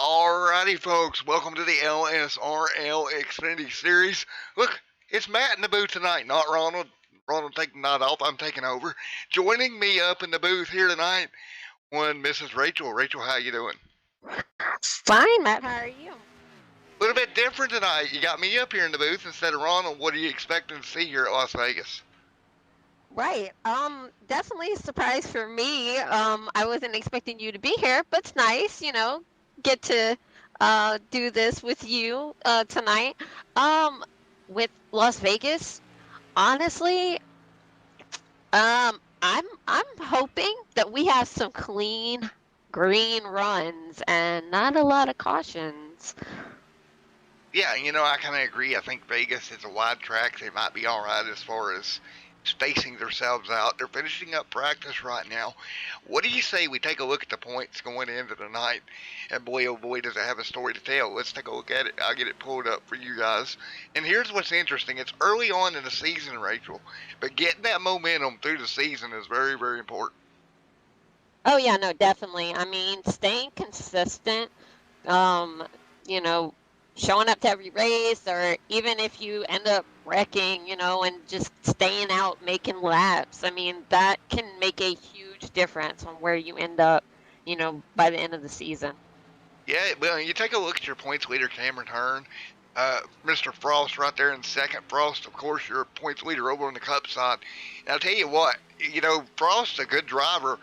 Alrighty, folks, welcome to the LSRL Xfinity series. Look, it's Matt in the booth tonight, not Ronald. Ronald taking the night off, I'm taking over. Joining me up in the booth here tonight, one Mrs. Rachel. Rachel, how you doing? Fine, Matt. How are you? A little bit different tonight. You got me up here in the booth instead of Ronald. What are you expecting to see here at Las Vegas? Right. Definitely a surprise for me. I wasn't expecting you to be here, but it's nice, get to do this with you tonight. Um, with Las Vegas, honestly, I'm hoping that we have some clean green runs and not a lot of cautions. Yeah, I kind of agree. I think Vegas is a wide track. They might be all right as far as spacing themselves out. They're finishing up practice right now. What do you say we take a look at the points going into the night? And boy, oh boy, does it have a story to tell. Let's take a look at it. I'll get it pulled up for you guys. And here's what's interesting. It's early on in the season, Rachel, but getting that momentum through the season is very, very important. Oh yeah, no, definitely. I mean, staying consistent, um, you know, showing up to every race, or even if you end up wrecking, and just staying out making laps. I mean, that can make a huge difference on where you end up, by the end of the season. Yeah, well, you take a look at your points leader, Cameron Hearn. Mr. Frost right there in second. Frost, of course, your points leader over on the Cup side. And I'll tell you what, Frost's a good driver,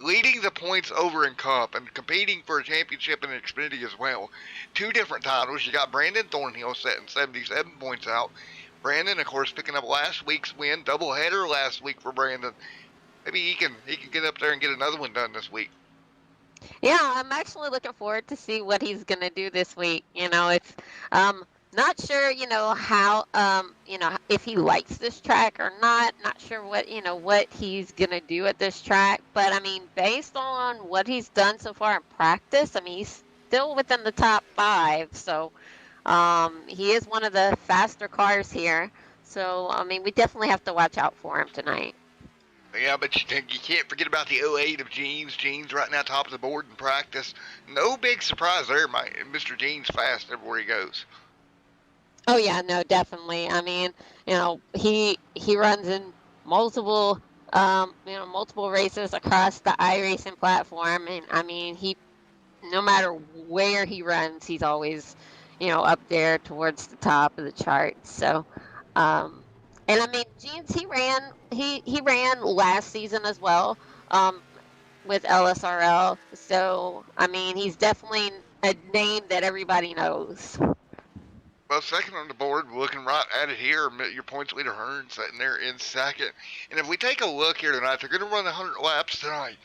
leading the points over in Cup and competing for a championship in Xfinity as well. Two different titles. You got Brandon Thornhill setting 77 points out. Brandon, of course, picking up last week's win, doubleheader last week for Brandon. Maybe he can get up there and get another one done this week. Yeah, I'm actually looking forward to see what he's gonna do this week. It's not sure, how if he likes this track or not. Not sure what he's gonna do at this track. But I mean, based on what he's done so far in practice, I mean he's still within the top five. So he is one of the faster cars here. So I mean, we definitely have to watch out for him tonight. Yeah, but you can't forget about the '08 of Jeans. Jeans right now top of the board in practice. No big surprise there, Mr. Jeans fast everywhere he goes. Oh yeah, no, definitely. I mean, he runs in multiple multiple races across the iRacing platform, and I mean he no matter where he runs, he's always up there towards the top of the charts. So, um, and I mean, Jeans he ran last season as well with LSRL. So I mean, he's definitely a name that everybody knows. Well, second on the board, looking right at it here, your points leader Hearn sitting there in second. And if we take a look here tonight, they're going to run 100 laps tonight.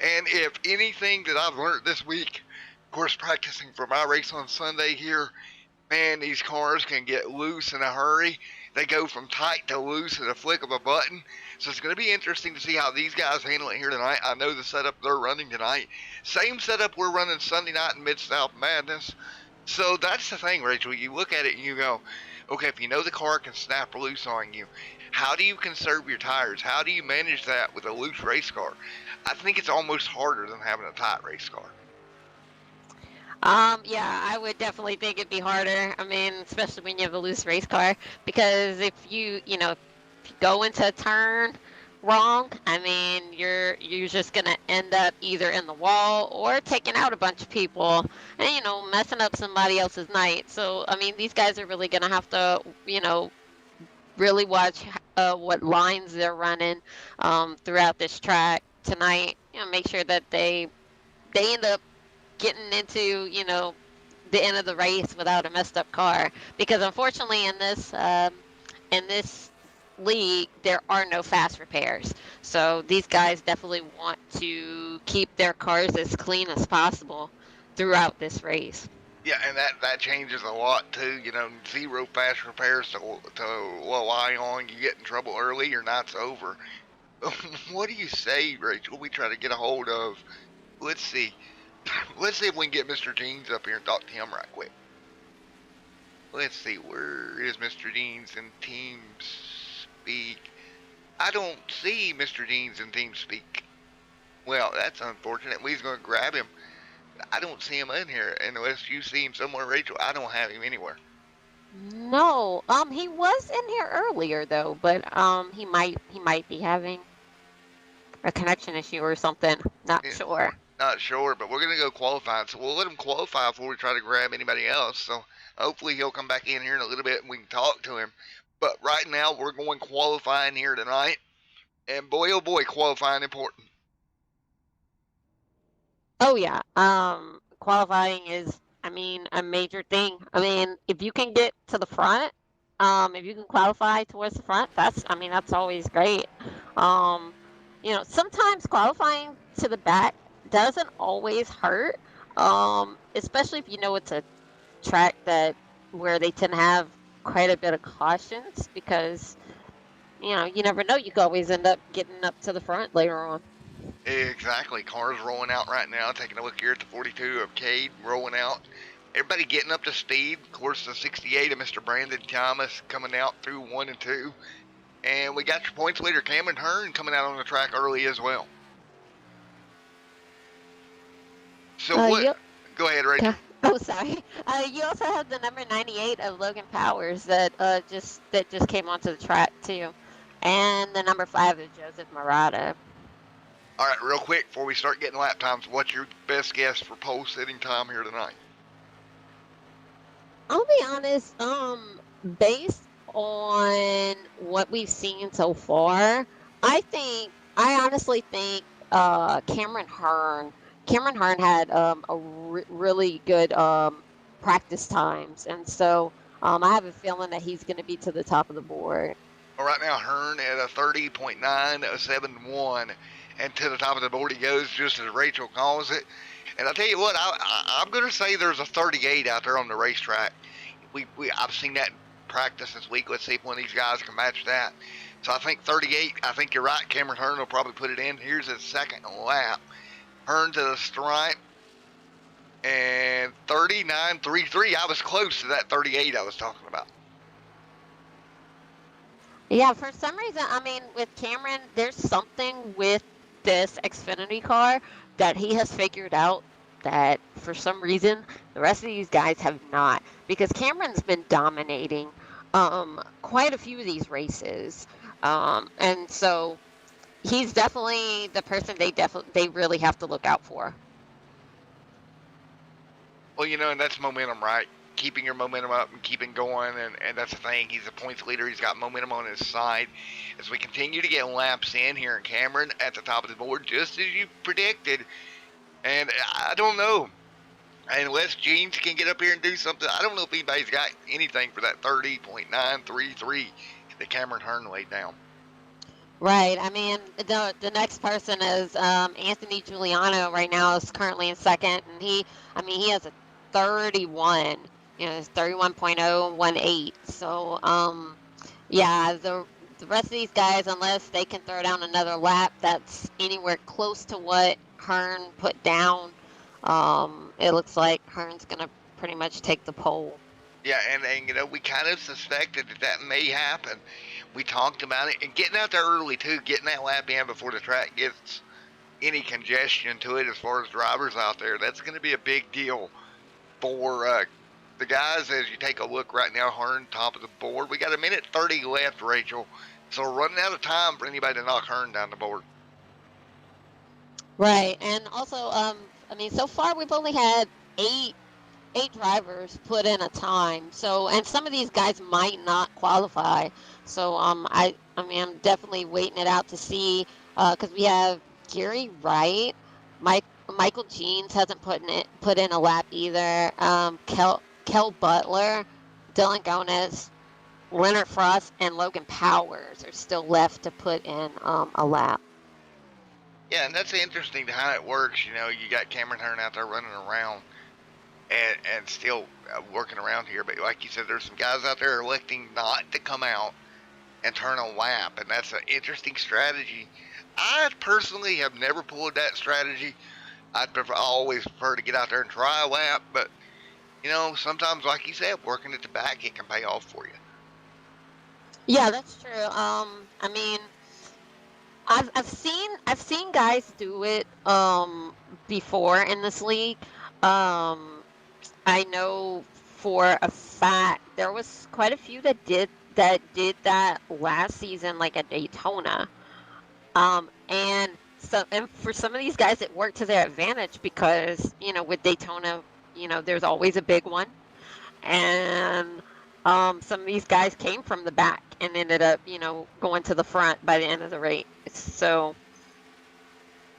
And if anything that I've learned this week, of course, practicing for my race on Sunday here, man, these cars can get loose in a hurry. They go from tight to loose at a flick of a button. So it's going to be interesting to see how these guys handle it here tonight. I know the setup they're running tonight. Same setup we're running Sunday night in Mid-South Madness. So that's the thing, Rachel. You look at it and you go, okay, if you know the car can snap loose on you, how do you conserve your tires? How do you manage that with a loose race car? I think it's almost harder than having a tight race car. Yeah, I would definitely think it'd be harder. I mean, especially when you have a loose race car, because if if you go into a turn wrong, I mean, you're just gonna end up either in the wall or taking out a bunch of people, and messing up somebody else's night. So, I mean, these guys are really gonna have to, really watch what lines they're running throughout this track tonight. Make sure that they end up getting into the end of the race without a messed up car, because unfortunately in this league there are no fast repairs, so these guys definitely want to keep their cars as clean as possible throughout this race. Yeah, and that changes a lot too. Zero fast repairs to rely on. You get in trouble early, your night's over. What do you say, Rachel? We try to get a hold of. Let's see. Let's see if we can get Mr. Jeans up here and talk to him right quick. Let's see, where is Mr. Jeans in TeamSpeak? I don't see Mr. Jeans in TeamSpeak. Well, that's unfortunate. We's going to grab him. I don't see him in here unless you see him somewhere, Rachel. I don't have him anywhere. No, he was in here earlier though, but he might be having a connection issue or something. Not Yeah, sure. not sure, but we're gonna go qualifying, so we'll let him qualify before we try to grab anybody else. So hopefully he'll come back in here in a little bit and we can talk to him. But right now we're going qualifying here tonight, and boy oh boy, qualifying important. Oh yeah. Qualifying is, I mean, a major thing. I mean, if you can get to the front, if you can qualify towards the front, I mean, that's always great. Um, sometimes qualifying to the back doesn't always hurt. Especially if you know it's a track that where they tend to have quite a bit of cautions because you never know. You could always end up getting up to the front later on. Exactly. Cars rolling out right now. Taking a look here at the 42 of Cade rolling out. Everybody getting up to speed. Of course, the 68 of Mr. Brandon Thomas coming out through 1 and 2. And we got your points leader, Cameron Hearn, coming out on the track early as well. So what? Yep. Go ahead, Rachel. Oh, sorry. You also have the number 98 of Logan Powers that just came onto the track too, and the number 5 of Joseph Murata. All right, real quick before we start getting lap times, what's your best guess for pole sitting time here tonight? I'll be honest. Based on what we've seen so far, I honestly think Cameron Hearn. Cameron Hearn had really good practice times, and so I have a feeling that he's going to be to the top of the board. Well, right now, Hearn at a 30.971, and to the top of the board he goes, just as Rachel calls it. And I'll tell you what, I'm going to say there's a 38 out there on the racetrack. I've seen that in practice this week. Let's see if one of these guys can match that. So I think 38, I think you're right. Cameron Hearn will probably put it in. Here's his second lap. Hearn to the stripe. And 39.33. I was close to that 38 I was talking about. Yeah, for some reason, I mean, with Cameron, there's something with this Xfinity car that he has figured out that for some reason the rest of these guys have not. Because Cameron's been dominating quite a few of these races, and so he's definitely the person they really have to look out for. Well, and that's momentum, right? Keeping your momentum up and keeping going, and that's the thing. He's a points leader. He's got momentum on his side. As we continue to get laps in here, and Cameron at the top of the board, just as you predicted. And I don't know, unless Jeans can get up here and do something. I don't know if anybody's got anything for that 30.933 that Cameron Hearn laid down. Right. I mean, the next person is Anthony Giuliano. Right now is currently in second, and he has a 31. It's 31.018. So, yeah, the rest of these guys, unless they can throw down another lap that's anywhere close to what Hearn put down, it looks like Hearn's going to pretty much take the pole. Yeah, and we kind of suspected that may happen. We talked about it, and getting out there early, too, getting that lap in before the track gets any congestion to it as far as drivers out there, that's going to be a big deal for the guys. As you take a look right now, Hearn top of the board. We got a minute 30 left, Rachel. So we're running out of time for anybody to knock Hearn down the board. Right, and also, I mean, so far we've only had eight drivers put in a time. So, and some of these guys might not qualify. So, I mean, I'm definitely waiting it out to see, because we have Gary Wright, Michael Jeans hasn't put in a lap either. Kel Butler, Dylan Gomez, Leonard Frost, and Logan Powers are still left to put in a lap. Yeah, and that's interesting to how it works. You got Cameron Hearn out there running around and still working around here. But like you said, there's some guys out there electing not to come out and turn a lap, and that's an interesting strategy. I personally have never pulled that strategy. I always prefer to get out there and try a lap, but sometimes, like you said, working at the back, it can pay off for you. Yeah, that's true. I mean, I've seen guys do it before in this league. I know for a fact there was quite a few that did that last season, like at Daytona. And for some of these guys, it worked to their advantage because with Daytona, there's always a big one, and some of these guys came from the back and ended up, going to the front by the end of the race. So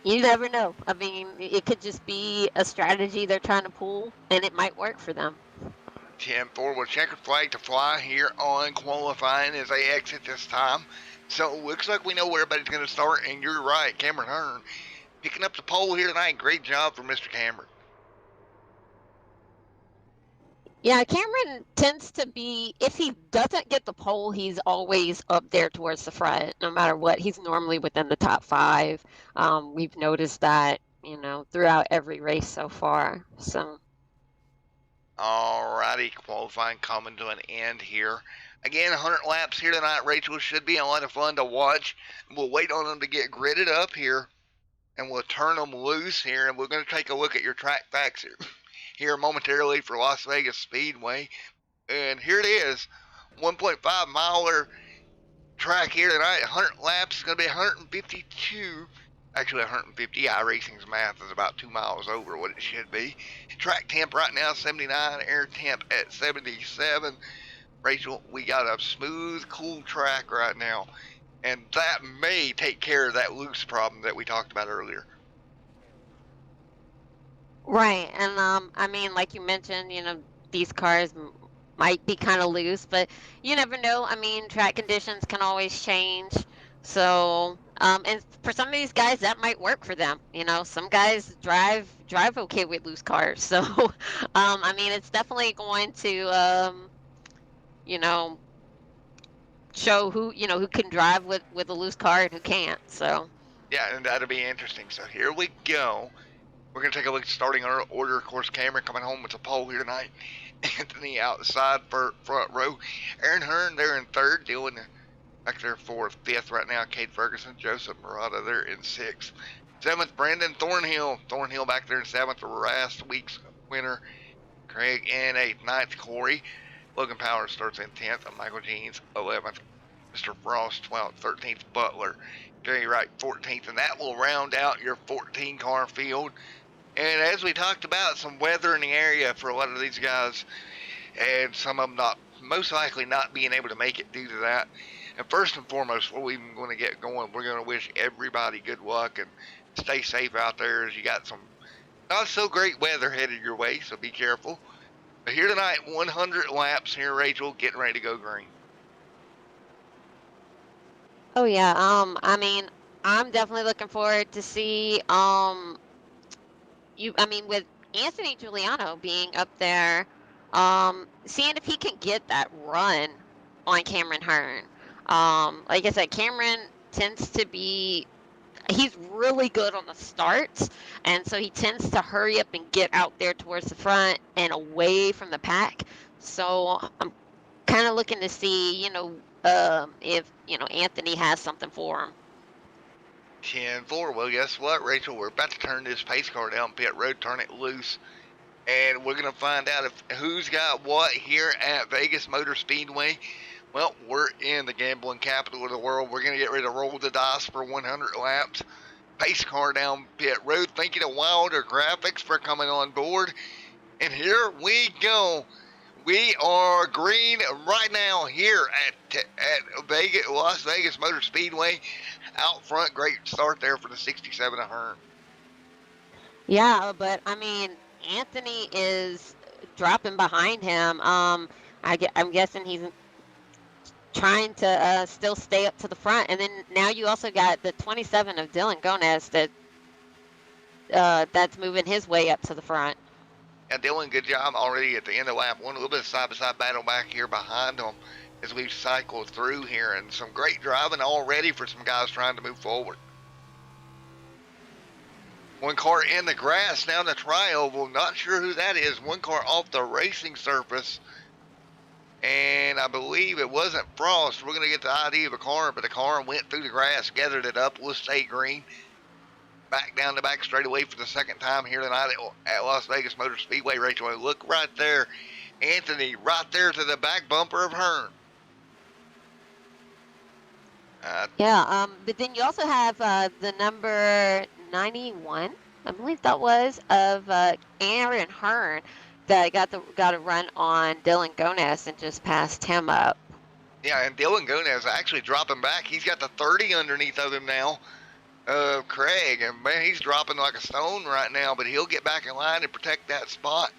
you never know. I mean, it could just be a strategy they're trying to pull, and it might work for them. 10-4 with checkered flag to fly here on qualifying as they exit this time. So it looks like we know where everybody's going to start, and you're right, Cameron Hearn picking up the pole here tonight. Great job for Mr. Cameron. Yeah, Cameron tends to be, if he doesn't get the pole, he's always up there towards the front, no matter what. He's normally within the top five. We've noticed that, throughout every race so far. So, Alrighty, qualifying coming to an end here. Again, 100 laps here tonight, Rachel. Should be a lot of fun to watch. We'll wait on them to get gridded up here, and we'll turn them loose here, and we're going to take a look at your track facts here momentarily for Las Vegas Speedway. And here it is, 1.5 miler track here tonight. 100 laps is going to be 152. Actually, 150. iRacing's math is about 2 miles over what it should be. Track temp right now 79. Air temp at 77. Rachel, we got a smooth, cool track right now, and that may take care of that loose problem that we talked about earlier. right. And, I mean, like you mentioned, these cars might be kind of loose, but you never know. I mean, track conditions can always change. So, and for some of these guys, that might work for them. Some guys drive okay with loose cars. So, I mean, it's definitely going to, you know, show who can drive with a loose car and who can't. So, Yeah, and that'll be interesting. So here we go. We're going to take a look at starting our order. Of course, Cameron coming home with a pole here tonight. Anthony outside for front row. Aaron Hearn there in third, dealing back there for fifth right now. Kate Ferguson, Joseph Murata there in sixth. Seventh, Brandon Thornhill. Thornhill back there in seventh, the last week's winner. Craig in eighth. Ninth, Corey. Logan Powers starts in 10th. And Michael Jeans, 11th. Mr. Frost, 12th. 13th, Butler. Gary Wright, 14th. And that will round out your 14-car field. And as we talked about, some weather in the area for a lot of these guys, and some of them most likely not being able to make it due to that. And first and foremost, before we even going to get going, we're going to wish everybody good luck and stay safe out there as you got some not so great weather headed your way, so be careful. But here tonight, 100 laps here, Rachel, getting ready to go green. oh yeah. I mean, I'm definitely looking forward to see I mean, with Anthony Giuliano being up there, seeing if he can get that run on Cameron Hearn. Like I said, Cameron tends to be, he's really good on the starts, and so he tends to hurry up and get out there towards the front and away from the pack. So I'm kind of looking to see, if, Anthony has something for him. 10-4. Well, guess what, Rachel? We're about to turn this pace car down pit road, turn it loose, and we're going to find out who's got what here at Vegas Motor Speedway. Well, we're in the gambling capital of the world. We're going to get ready to roll the dice for 100 laps. Pace car down pit road. Thank you to Wilder Graphics for coming on board. And here we go. We are green right now here at Vegas, Las Vegas Motor Speedway. Out front, great start there for the 67 of Hearn. Yeah, but I mean, Anthony is dropping behind him. I'm guessing he's trying to still stay up to the front, and then now you also got the 27 of Dylan Gonez that's moving his way up to the front. Yeah, Dylan, good job already at the end of lap one. A little bit of side-by-side battle back here behind them as we've cycled through here, and some great driving already for some guys trying to move forward. One car in the grass down the tri-oval. Not sure who that is. One car off the racing surface, and I believe it wasn't Frost. We're going to get the ID of a car, but the car went through the grass, gathered it up. We'll stay green. back down the back straightaway for the second time here tonight at Las Vegas Motor Speedway, Rachel. And look right there, Anthony, right there to the back bumper of Hearn. But then you also have the number 91, I believe that was, of Aaron Hearn that got a run on Dylan Gones and just passed him up. Yeah, and Dylan Gones actually dropping back. He's got the 30 underneath of him now. Craig, and man, he's dropping like a stone right now, but he'll get back in line and protect that spot.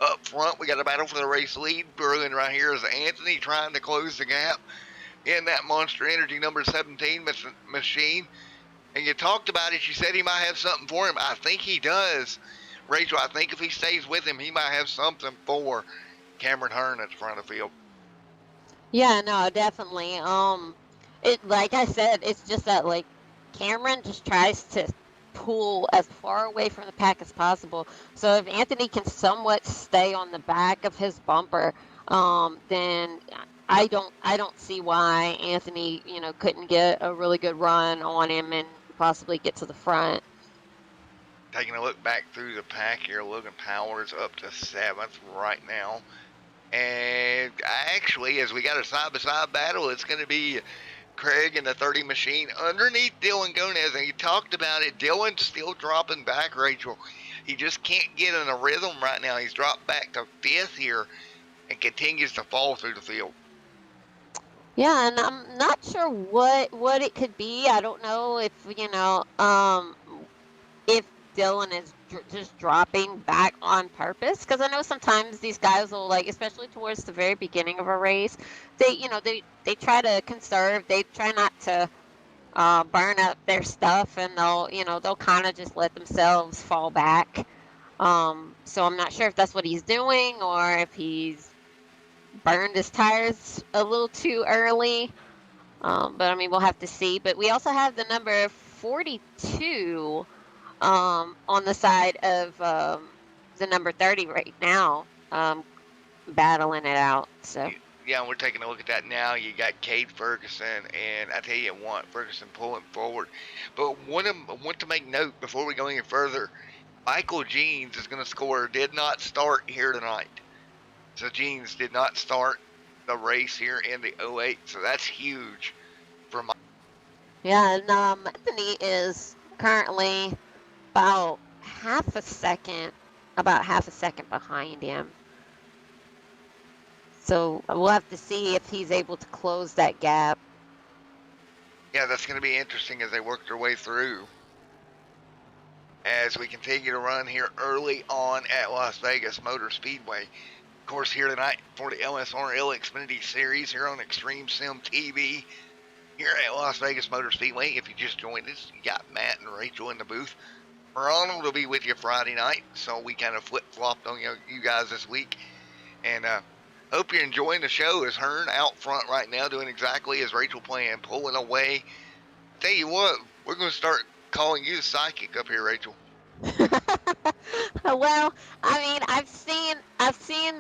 Up front, we got a battle for the race lead brewing right here as Anthony trying to close the gap in that Monster Energy number 17 machine. And you talked about it. You said he might have something for him. I think he does. Rachel, I think if he stays with him, he might have something for Cameron Hearn at the front of the field. Yeah, no, definitely. It, like I said, it's just that, like, Cameron just tries to pull as far away from the pack as possible. So if Anthony can somewhat stay on the back of his bumper, then I don't see why Anthony, couldn't get a really good run on him and possibly get to the front. Taking a look back through the pack here, Logan Powers up to 7th right now. And actually, as we got a side-by-side battle, it's going to be Craig in the 30 machine underneath Dylan Gones. And he talked about it. Dylan's still dropping back, Rachel. He just can't get in a rhythm right now. He's dropped back to 5th here and continues to fall through the field. Yeah, and I'm not sure what it could be. I don't know if, if Dylan is just dropping back on purpose, because I know sometimes these guys will, like, especially towards the very beginning of a race, they try to conserve. They try not to burn up their stuff, and they'll kind of just let themselves fall back. So I'm not sure if that's what he's doing or if he's burned his tires a little too early. But I mean, we'll have to see. But we also have the number 42 on the side of the number 30 right now, battling it out. So yeah, we're taking a look at that now. You got Cade Ferguson, and I tell you what, Ferguson pulling forward. But want to make note before we go any further, Michael Jeans is going to score. Did not start here tonight. So Jeans did not start the race here in the 08. So that's huge for Mike. Yeah, and Anthony is currently about half a second behind him. So we'll have to see if he's able to close that gap. Yeah, that's going to be interesting as they work their way through. As we continue to run here early on at Las Vegas Motor Speedway. Of course, here tonight for the LSRL Xfinity Series here on Extreme Sim TV here at Las Vegas Motor Speedway. If you just joined us, you got Matt and Rachel in the booth. Ronald will be with you Friday night, so we kind of flip-flopped on you guys this week. And hope you're enjoying the show as Hearn out front right now doing exactly as Rachel planned, pulling away. Tell you what, we're going to start calling you the psychic up here, Rachel. Well, I mean, I've seen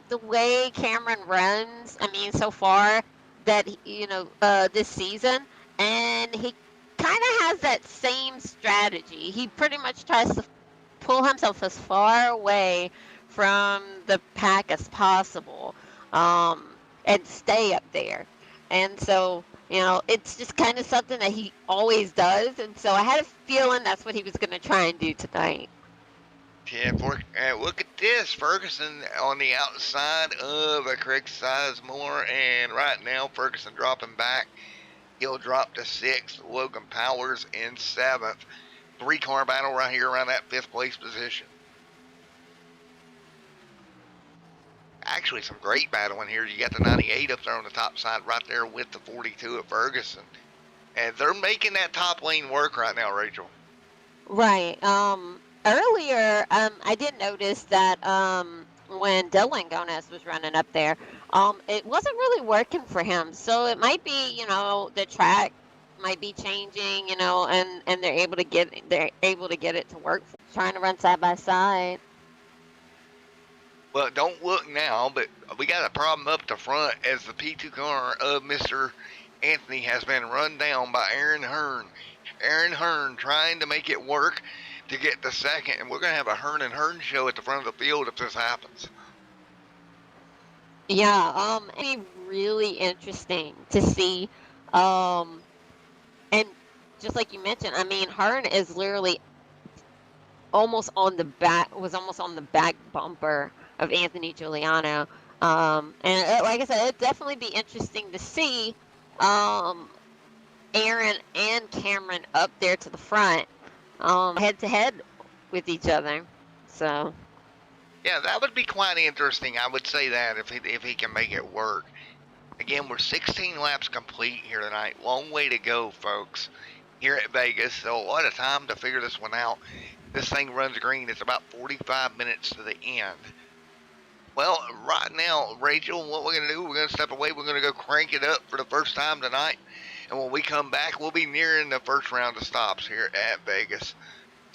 the way Cameron runs. I mean, so far that this season, and he kind of has that same strategy. He pretty much tries to pull himself as far away from the pack as possible, and stay up there. And so, it's just kind of something that he always does. And so I had a feeling that's what he was going to try and do tonight. Yeah, look at this. Ferguson on the outside of Craig Sizemore, and right now Ferguson dropping back. He'll drop to 6th. Logan Powers in 7th. 3-car battle right here around that 5th place position. Actually, some great battling here. You got the 98 up there on the top side right there with the 42 of Ferguson. And they're making that top lane work right now, Rachel. Right. Earlier, I did notice that when Dylan Gones was running up there, it wasn't really working for him. So it might be, the track might be changing, and they're able to get it to work. Trying to run side by side. Well, don't look now, but we got a problem up the front as the P2 car of Mr. Anthony has been run down by Aaron Hearn. Aaron Hearn trying to make it work to get the second, and we're going to have a Hearn and Hearn show at the front of the field if this happens. Yeah, it'd be really interesting to see. And just like you mentioned, I mean, Hearn is literally almost on the back bumper of Anthony Giuliano. And like I said, it'd definitely be interesting to see Aaron and Cameron up there to the front, head to head with each other. So yeah, that would be quite interesting. I would say that if he can make it work. Again, we're 16 laps complete here tonight. Long way to go, folks, here at Vegas. So a lot of time to figure this one out. This thing runs green. It's about 45 minutes to the end. Well, right now, Rachel, what we're going to do, we're going to step away. We're going to go crank it up for the first time tonight. And when we come back, we'll be nearing the first round of stops here at Vegas.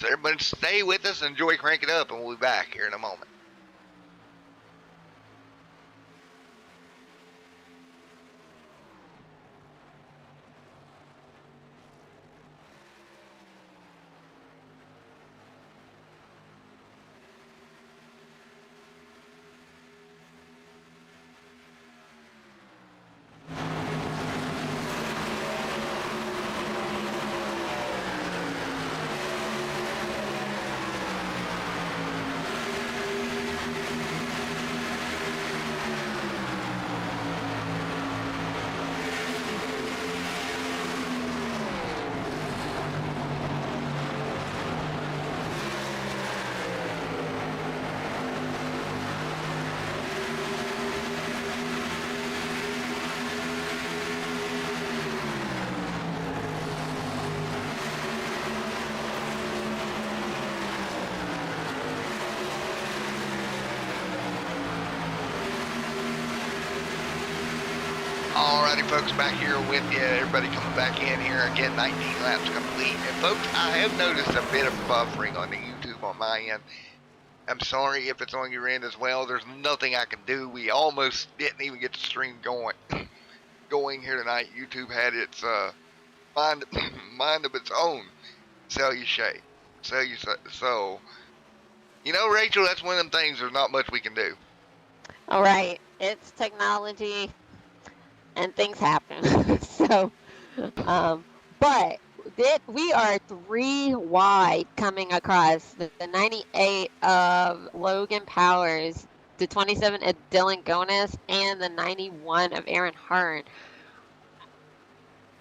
So everybody stay with us, enjoy Crank It Up, and we'll be back here in a moment. Alrighty, folks, back here with you. Everybody coming back in here. Again, 19 laps complete. And, folks, I have noticed a bit of buffering on the YouTube on my end. I'm sorry if it's on your end as well. There's nothing I can do. We almost didn't even get the stream going here tonight. YouTube had its mind of its own. So, you know, Rachel, that's one of them things. There's not much we can do. all right, it's technology. And things happen. So, but we are 3 wide coming across the 98 of Logan Powers, the 27 of Dylan Gonis, and the 91 of Aaron Hearn.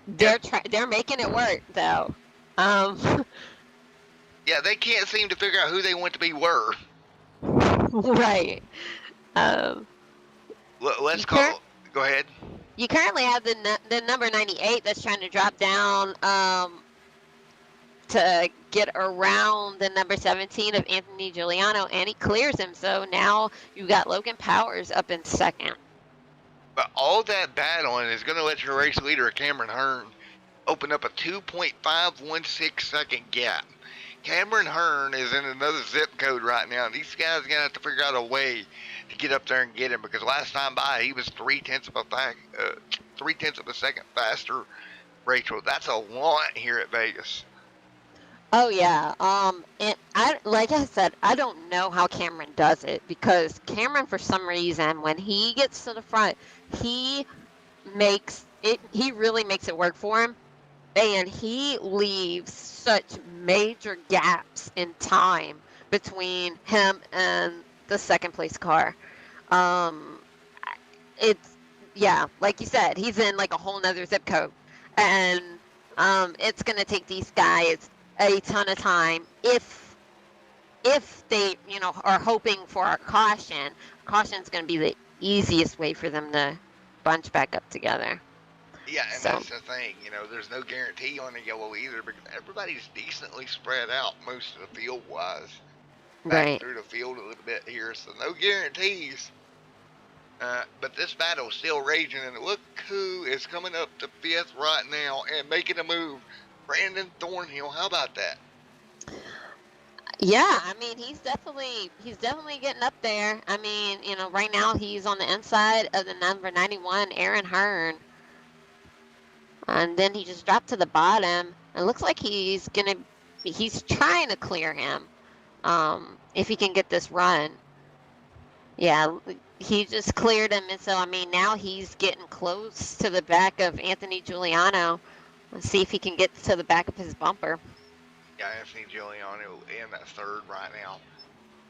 They're making it work though. Yeah, they can't seem to figure out who they want to be were. Right. Let's call. Go ahead. You currently have the number 98 that's trying to drop down to get around the number 17 of Anthony Giuliano, and he clears him. So now you got Logan Powers up in second. But all that battling is going to let your race leader, Cameron Hearn, open up a 2.516 second gap. Cameron Hearn is in another zip code right now. These guys are going to have to figure out a way to get up there and get him, because last time by he was 3/10 of a second faster. Rachel, that's a lot here at Vegas. Oh yeah. And like I said, I don't know how Cameron does it, because Cameron, for some reason, when he gets to the front, he really makes it work for him, and he leaves such major gaps in time between him and the second place car. It's, yeah, like you said, he's in like a whole nother zip code, and it's gonna take these guys a ton of time if they, are hoping for a caution. Caution's gonna be the easiest way for them to bunch back up together. Yeah, and that's the thing, there's no guarantee on the yellow either, because everybody's decently spread out most of the field wise. Back through the field a little bit here, so no guarantees. But this battle is still raging, and look who is coming up to 5th right now and making a move. Brandon Thornhill, how about that? Yeah, I mean, he's definitely getting up there. I mean, right now he's on the inside of the number 91, Aaron Hearn. And then he just dropped to the bottom. It looks like he's trying to clear him. If he can get this run. Yeah, he just cleared him, and so I mean now he's getting close to the back of Anthony Giuliano. Let's see if he can get to the back of his bumper. Yeah, Anthony Giuliano in that third right now.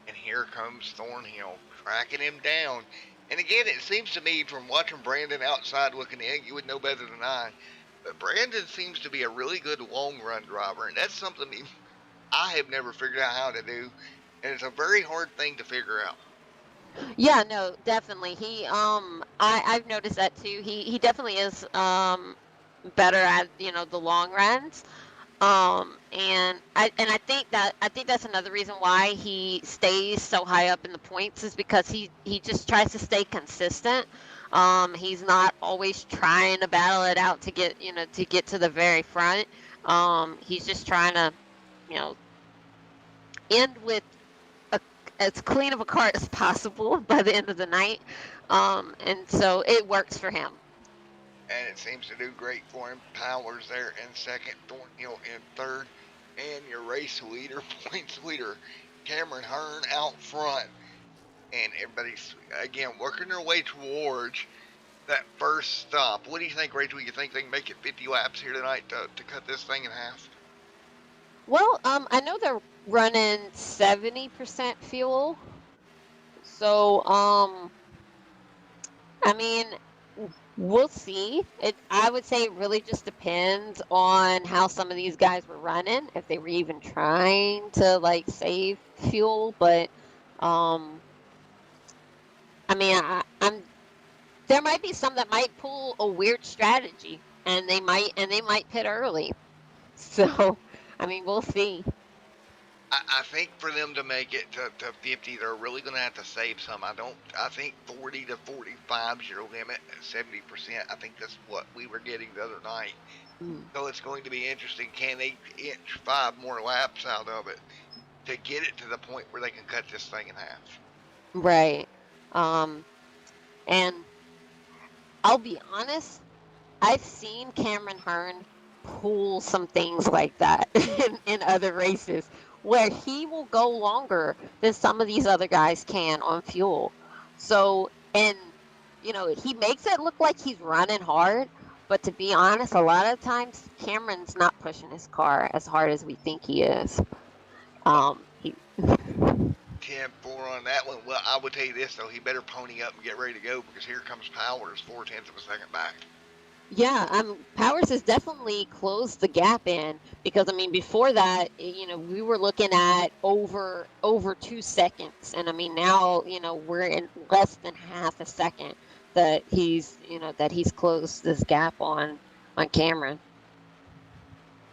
And here comes Thornhill, tracking him down. And again, it seems to me from watching Brandon outside looking in, you would know better than I. But Brandon seems to be a really good long run driver, and that's something I have never figured out how to do. And it's a very hard thing to figure out. Yeah, no, definitely. I've noticed that too. He definitely is better at the long runs. And I think that's another reason why he stays so high up in the points is because he just tries to stay consistent. He's not always trying to battle it out to get to the very front. He's just trying to you know end with as clean of a car as possible by the end of the night. And so it works for him. And it seems to do great for him. Powers there in second, Thornhill in third, and your race leader, points leader, Cameron Hearn out front. And everybody's, again, working their way towards that first stop. What do you think, Rachel? You think they can make it 50 laps here tonight to cut this thing in half? Well, I know they're running 70% fuel. So, I mean, we'll see. I would say it really just depends on how some of these guys were running, if they were even trying to like save fuel. But, I mean, I'm there might be some that might pull a weird strategy, and they might pit early. So, I mean, we'll see. I think for them to make it to 50, they're really going to have to save some. I think 40 to 45 is your limit at 70%. I think that's what we were getting the other night. Mm. So it's going to be interesting. Can they inch 5 more laps out of it to get it to the point where they can cut this thing in half? Right. And I'll be honest, I've seen Cameron Hearn pull some things like that in other races where he will go longer than some of these other guys can on fuel. So, and he makes it look like he's running hard, but to be honest, a lot of times Cameron's not pushing his car as hard as we think he is. He 10-4 on that one. Well, I would tell you this, though. He better pony up and get ready to go because here comes Powers 4/10 of a second back. Yeah, Powers has definitely closed the gap in because I mean before that, we were looking at over 2 seconds, and I mean now, we're in less than half a second that he's closed this gap on Cameron.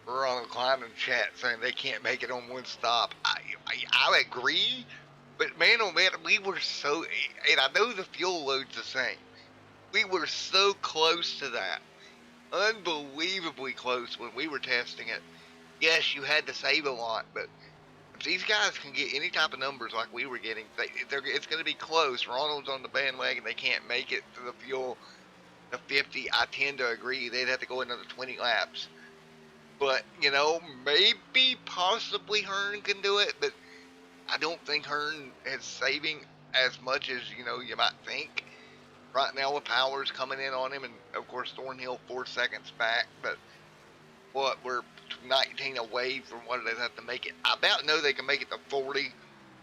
We're on the climbing chat saying they can't make it on one stop. I agree, but man, oh man, we were so, and I know the fuel load's the same. We were so close to that. Unbelievably close when we were testing it. Yes, you had to save a lot, but if these guys can get any type of numbers like we were getting, it's going to be close. Ronald's on the bandwagon. They can't make it to the fuel to 50. I tend to agree. They'd have to go another 20 laps. But, maybe, possibly Hearn can do it, but I don't think Hearn is saving as much as, you might think. Right now with Powers coming in on him, and of course Thornhill 4 seconds back, but we're 19 away from what they'd have to make it. I about know they can make it to 40,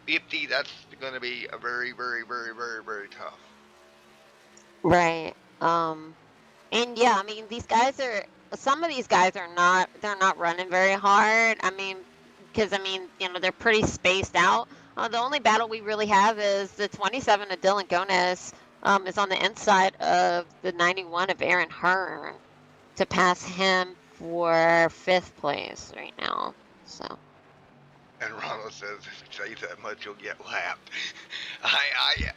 50. That's going to be a very, very, very, very, very tough. Right. And yeah, I mean some of these guys they're not running very hard. I mean, because they're pretty spaced out. The only battle we really have is the 27 of Dylan Gones. Is on the inside of the 91 of Aaron Hearn to pass him for 5th place right now. So. And Ronald says, if you say that much, you'll get lapped. I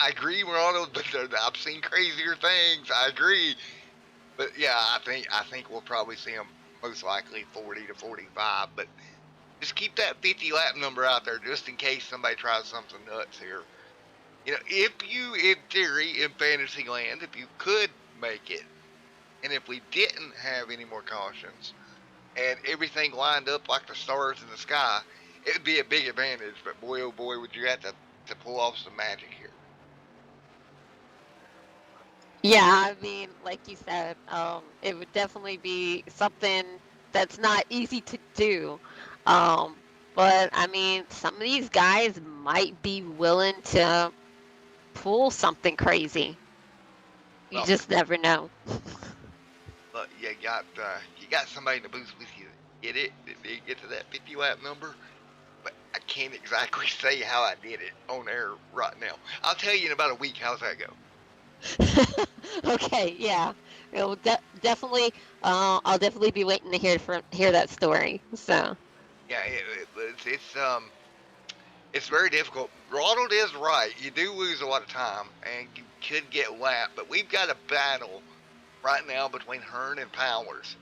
agree, Ronald, but I've seen crazier things. I agree. But yeah, I think we'll probably see them most likely 40 to 45. But just keep that 50 lap number out there just in case somebody tries something nuts here. If you, in theory, in Fantasyland, if you could make it, and if we didn't have any more cautions, and everything lined up like the stars in the sky, it would be a big advantage. But boy, oh boy, would you have to pull off some magic here. Yeah, I mean, like you said, it would definitely be something that's not easy to do. Um, but I mean, some of these guys might be willing to pull something crazy. You Well, just never know. but you got somebody in the booth with you that get it, that did get to that 50 lap number. But I can't exactly say how I did it on air right now. I'll tell you in about a week. How's that go? Okay, yeah, definitely. I'll definitely be waiting to hear that story. So. Yeah, it's very difficult. Ronald is right. You do lose a lot of time, and you could get lapped. But we've got a battle right now between Hearn and Powers.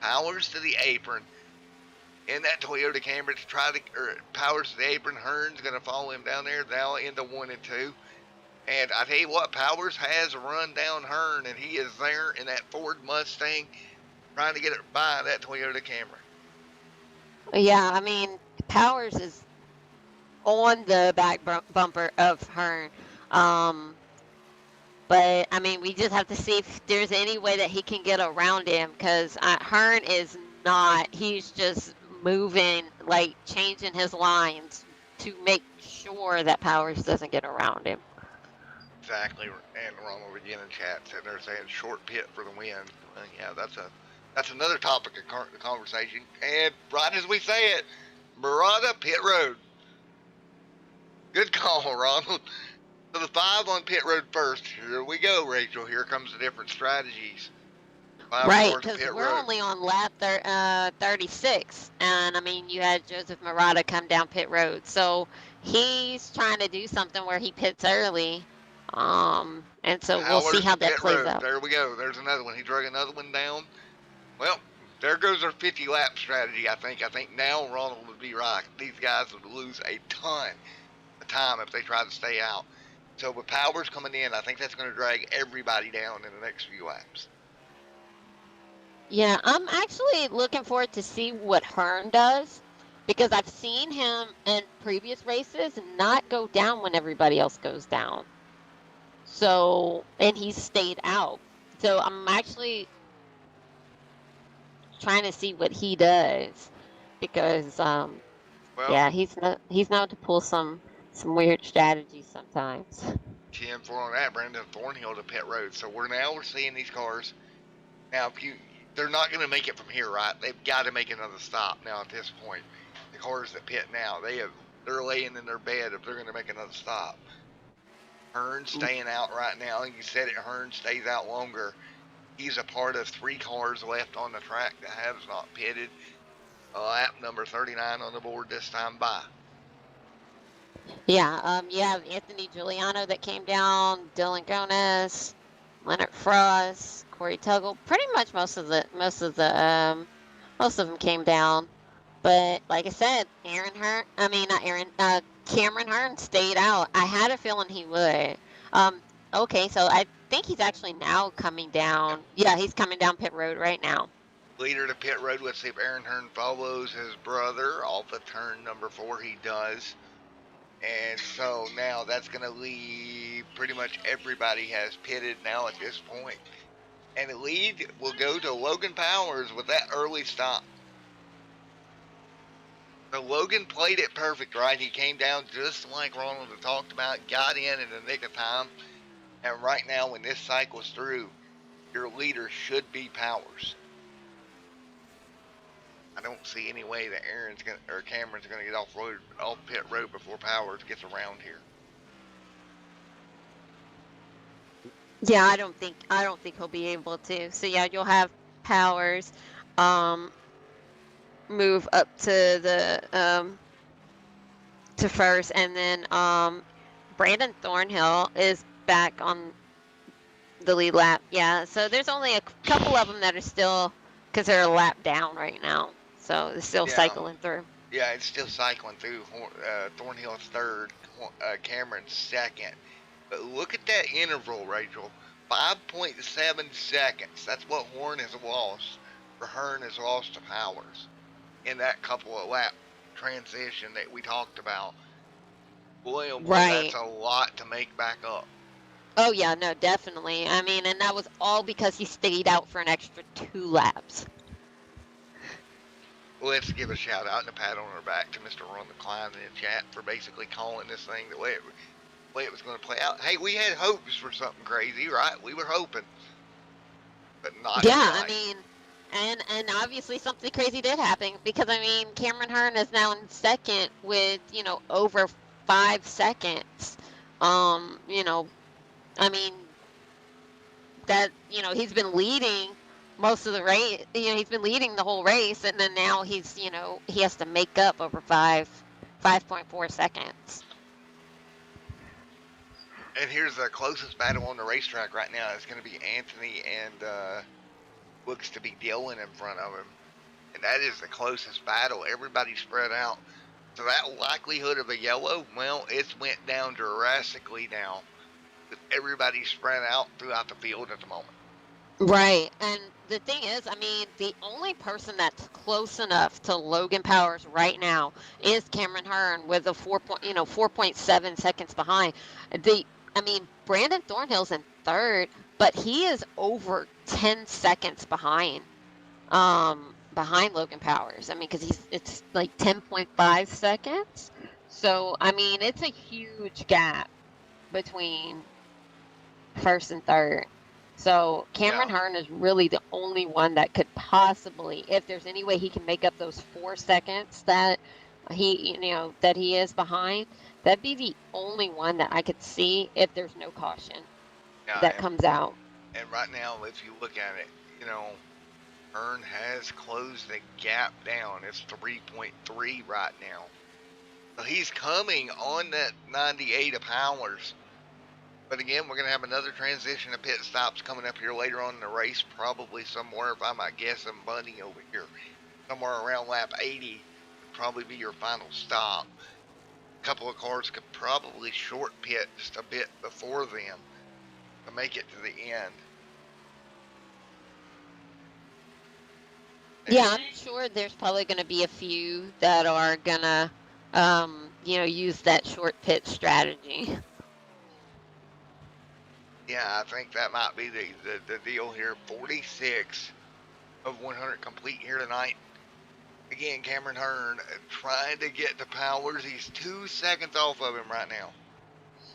Powers to the apron in that Toyota Camry to try to, or Powers to the apron. Hearn's going to follow him down there now into 1 and 2. And I tell you what, Powers has run down Hearn, and he is there in that Ford Mustang trying to get it by that Toyota Camry. Yeah, I mean, Powers is on the back bumper of Hearn. Um, but I mean, we just have to see if there's any way that he can get around him because Hearn is not. He's just moving, like changing his lines to make sure that Powers doesn't get around him. Exactly, and Ronald again in chat sitting there saying short pit for the win. Well, yeah, that's another topic of conversation. And right as we say it, Murata pit road. Good call, Ronald. So the 5 on pit road first. Here we go, Rachel. Here comes the different strategies. 5 Right, cars because pit we're road. only on lap 36, and I mean, you had Joseph Murata come down pit road, so he's trying to do something where he pits early, and so we'll see Powers how to that pit plays road. out. There we go. There's another one. He drug another one down. Well, there goes our 50 lap strategy, I think. I think now Ronald would be right. These guys would lose a ton of time if they try to stay out. So with Powers coming in, I think that's going to drag everybody down in the next few laps. Yeah, I'm actually looking forward to see what Hearn does, because I've seen him in previous races not go down when everybody else goes down. So, and he's stayed out. So I'm actually trying to see what he does because Well, yeah, he's known to pull some weird strategies sometimes. 10-4 on that. Brandon Thornhill to pit road. So we're seeing these cars. Now, they're not going to make it from here, right? They've got to make another stop now at this point. The cars that pit now, they're laying in their bed if they're going to make another stop. Hearn's staying out right now. You said it, Hearn stays out longer. He's a part of 3 cars left on the track that has not pitted. Lap number 39 on the board this time by. Yeah, you have Anthony Giuliano that came down, Dylan Gones, Leonard Frost, Corey Tuggle. Pretty much most of them came down. But like I said, Aaron Hearn. I mean, not Aaron. Cameron Hearn stayed out. I had a feeling he would. Okay, so I think he's actually now coming down. Yeah, he's coming down pit road right now. Leader to pit road. Let's see if Aaron Hearn follows his brother off of turn number 4. He does. And so now that's going to leave pretty much everybody has pitted now at this point. And the lead will go to Logan Powers with that early stop. So Logan played it perfect, right? He came down just like Ronald had talked about, got in the nick of time. And right now, when this cycle's through, your leader should be Powers. I don't see any way that Cameron's gonna get off pit road before Powers gets around here. Yeah, I don't think he'll be able to. So yeah, you'll have Powers move up to the to first, and then Brandon Thornhill is back on the lead lap. Yeah, so there's only a couple of them that are still, because they're a lap down right now, so it's still cycling through. Yeah, it's still cycling through. Thornhill's third, Cameron's second. But look at that interval, Rachel. 5.7 seconds. That's what Horn has lost Hearn has lost to Powers in that couple of lap transition that we talked about. Boy, oh boy, that's Right. a lot to make back up. Oh yeah, no, definitely. I mean, and that was all because he stayed out for an extra 2 laps. Let's give a shout out and a pat on our back to Mr. Ron the Klein in the chat for basically calling this thing the way it was going to play out. Hey, we had hopes for something crazy, right? We were hoping, but not Yeah, I tonight. mean, and obviously something crazy did happen because I mean Cameron Hearn is now in second with over 5 seconds. You know, I mean that he's been leading most of the race. He's been leading the whole race, and then now he has to make up over 5.4 seconds. And here's the closest battle on the racetrack right now. It's going to be Anthony and looks to be Dylan in front of him. And that is the closest battle. Everybody's spread out. So that likelihood of a yellow, well, it's went down drastically now. Everybody's spread out throughout the field at the moment. Right, and the thing is, I mean, the only person that's close enough to Logan Powers right now is Cameron Hearn with a 4.7 seconds behind. I mean, Brandon Thornhill's in third, but he is over 10 seconds behind Logan Powers. I mean, because it's like 10.5 seconds. So, I mean, it's a huge gap between first and third. So Cameron Hearn is really the only one that could possibly, if there's any way he can make up those 4 seconds that he is behind, that'd be the only one that I could see if there's no caution that comes out. And right now, if you look at it, Hearn has closed the gap down. It's 3.3 right now. So he's coming on that 98 of Powers. But again, we're going to have another transition of pit stops coming up here later on in the race, probably somewhere, if I'm guessing, Bunny over here, somewhere around lap 80 would probably be your final stop. A couple of cars could probably short pit just a bit before them to make it to the end. Yeah, I'm sure there's probably going to be a few that are going to, use that short pit strategy. Yeah, I think that might be the deal here. 46 of 100 complete here tonight. Again, Cameron Hearn trying to get to Powers. He's 2 seconds off of him right now.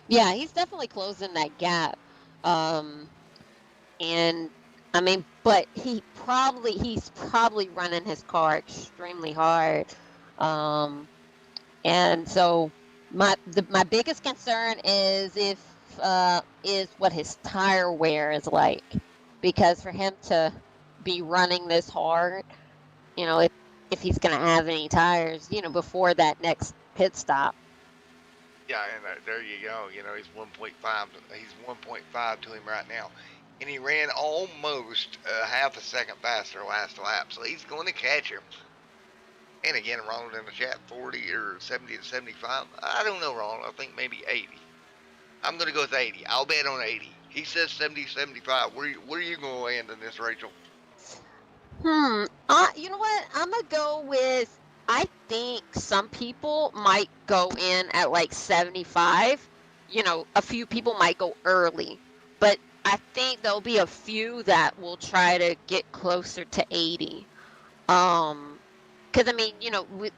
Yeah, he's definitely closing that gap. And I mean, but he's probably running his car extremely hard. And so my biggest concern is is what his tire wear is like, because for him to be running this hard, if he's going to have any tires, before that next pit stop. Yeah, and there you go. He's 1.5. He's 1.5 to him right now, and he ran almost half a second faster last lap, so he's going to catch him. And again, Ronald in the chat, 40 or 70 to 75. I don't know, Ronald. I think maybe 80. I'm going to go with 80. I'll bet on 80. He says 70, 75. Where are you going to land in this, Rachel? You know what? I'm going to go with, I think some people might go in at like 75. A few people might go early. But I think there'll be a few that will try to get closer to 80. Because, I mean,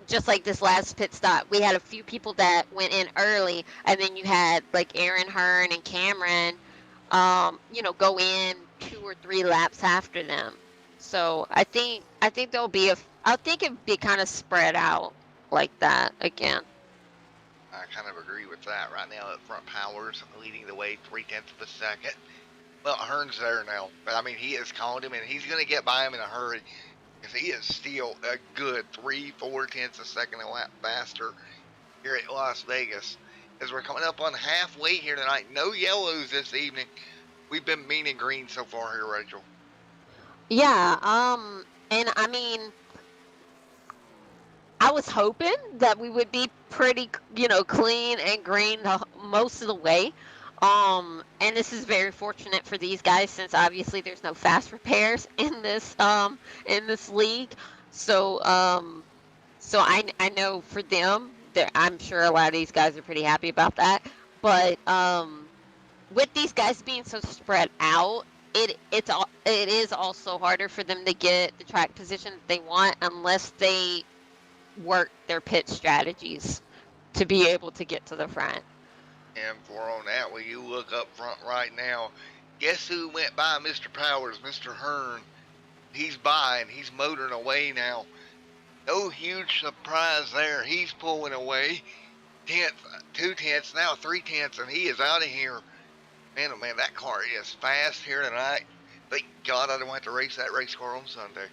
just like this last pit stop, we had a few people that went in early, and then you had, like, Aaron Hearn and Cameron, go in 2 or 3 laps after them. So I think there'll be I think it'd be kind of spread out like that again. I kind of agree with that. Right now, up front, Powers leading the way 0.3 of a second. Well, Hearn's there now, but I mean, he has called him, and he's going to get by him in a hurry. Because he is still a good 3-4 tenths a second a lap faster here at Las Vegas. As we're coming up on halfway here tonight, no yellows this evening. We've been mean and green so far here, Rachel. Yeah, and I mean, I was hoping that we would be pretty, clean and green most of the way. And this is very fortunate for these guys since obviously there's no fast repairs in this league. So so I know for them, I'm sure a lot of these guys are pretty happy about that. But with these guys being so spread out, it is also harder for them to get the track position that they want unless they work their pit strategies to be able to get to the front. And for on that, when you look up front right now, guess who went by Mr. Powers, Mr. Hearn? He's by and he's motoring away now. No huge surprise there. He's pulling away. 2 tenths, now 3 tenths, and he is out of here. Man, oh man, that car is fast here tonight. Thank God I don't have to race that race car on Sunday.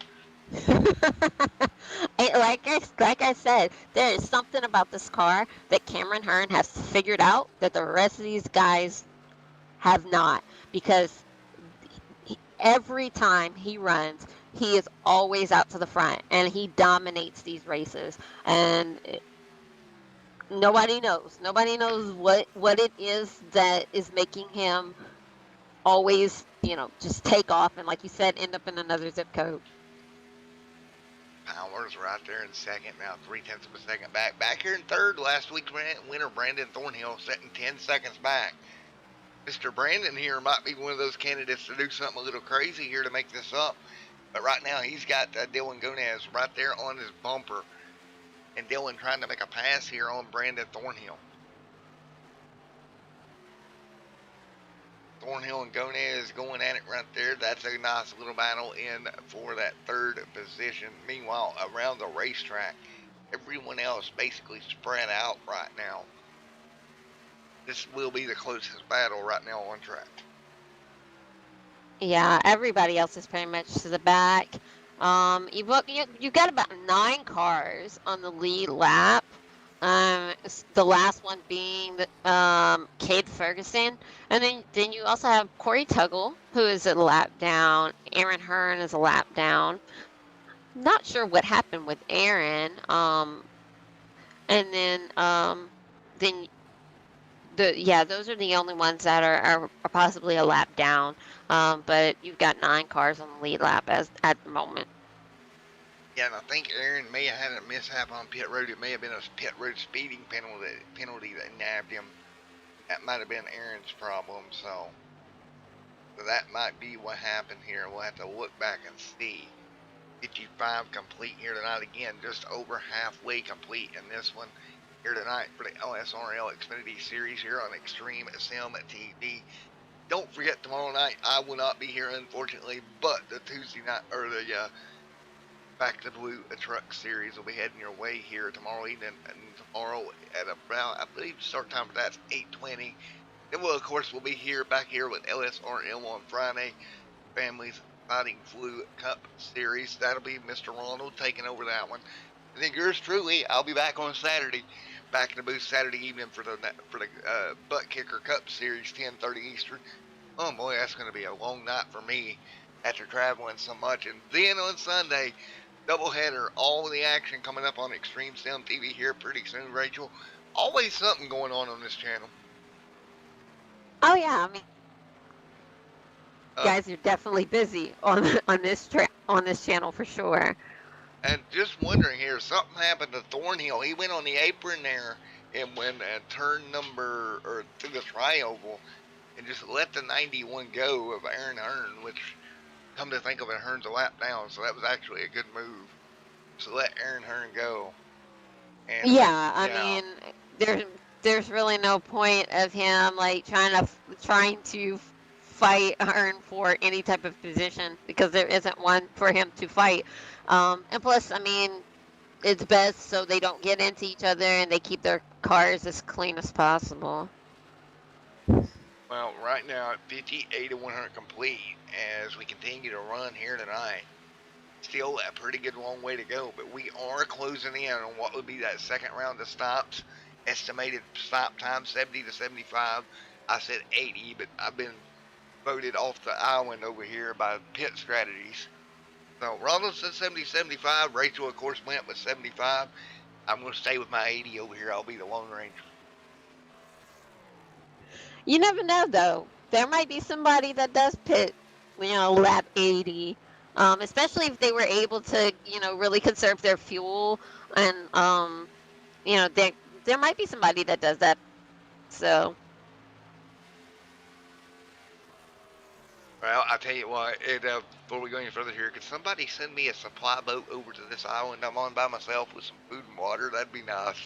Like I said, there is something about this car that Cameron Hearn has figured out that the rest of these guys have not, because every time he runs, he is always out to the front and he dominates these races. And nobody knows what it is that is making him always, just take off and, like you said, end up in another zip code. Powers right there in second, now 3 tenths of a second back. Back here in third, last week's winner, Brandon Thornhill, setting 10 seconds back. Mr. Brandon here might be one of those candidates to do something a little crazy here to make this up. But right now, he's got Dylan Gonez right there on his bumper. And Dylan trying to make a pass here on Brandon Thornhill. Thornhill and Gonez going at it right there. That's a nice little battle in for that third position. Meanwhile, around the racetrack, everyone else basically spread out right now. This will be the closest battle right now on track. Yeah, everybody else is pretty much to the back. You've got about 9 cars on the lead lap. The last one being Cade Ferguson, and then you also have Corey Tuggle, who is a lap down. Aaron Hearn is a lap down. Not sure what happened with Aaron. And then those are the only ones that are possibly a lap down. But you've got 9 cars on the lead lap at the moment. Yeah, and I think Aaron may have had a mishap on pit road. It may have been a pit road speeding penalty that nabbed him. That might have been Aaron's problem, so that might be what happened here. We'll have to look back and see. 55 complete here tonight. Again, just over halfway complete in this one here tonight for the LSRL Xfinity Series here on Extreme Sim TV. Don't forget, tomorrow night I will not be here, unfortunately, but the Tuesday night, or the Back to the Blue Truck Series will be heading your way here tomorrow evening, and tomorrow at about, I believe start time for that's 8:20. Then we'll be back here with LSRL on Friday, Families Fighting Flu Cup Series. That'll be Mr. Ronald taking over that one. And then yours truly, I'll be back on Saturday, back in the booth Saturday evening for the Butt Kicker Cup Series, 10:30 Eastern. Oh boy, that's going to be a long night for me after traveling so much. And then on Sunday, doubleheader, all of the action coming up on Extreme Sim TV here pretty soon, Rachel. Always something going on this channel. Oh yeah, I mean, guys are definitely busy on this channel for sure. And just wondering here, something happened to Thornhill. He went on the apron there and went at turn number, or through the tri-oval, and just let the 91 go of Aaron Hearn, which, come to think of it, Hearn's a lap down, so that was actually a good move. So let Aaron Hearn go. And I mean, there's really no point of him like trying to fight Hearn for any type of position because there isn't one for him to fight. And plus, I mean, it's best so they don't get into each other and they keep their cars as clean as possible. Well, right now at 58 to 100 complete as we continue to run here tonight. Still a pretty good long way to go, but we are closing in on what would be that second round of stops. Estimated stop time 70 to 75. I said 80, but I've been voted off the island over here by pit strategies. So Ronald said 70 75. Rachel, of course, went with 75. I'm going to stay with my 80 over here. I'll be the Lone Ranger. You never know, though. There might be somebody that does pit, lap 80, especially if they were able to, really conserve their fuel. And, there might be somebody that does that. So, Well, I tell you what, before we go any further here, could somebody send me a supply boat over to this island I'm on by myself with some food and water? That'd be nice.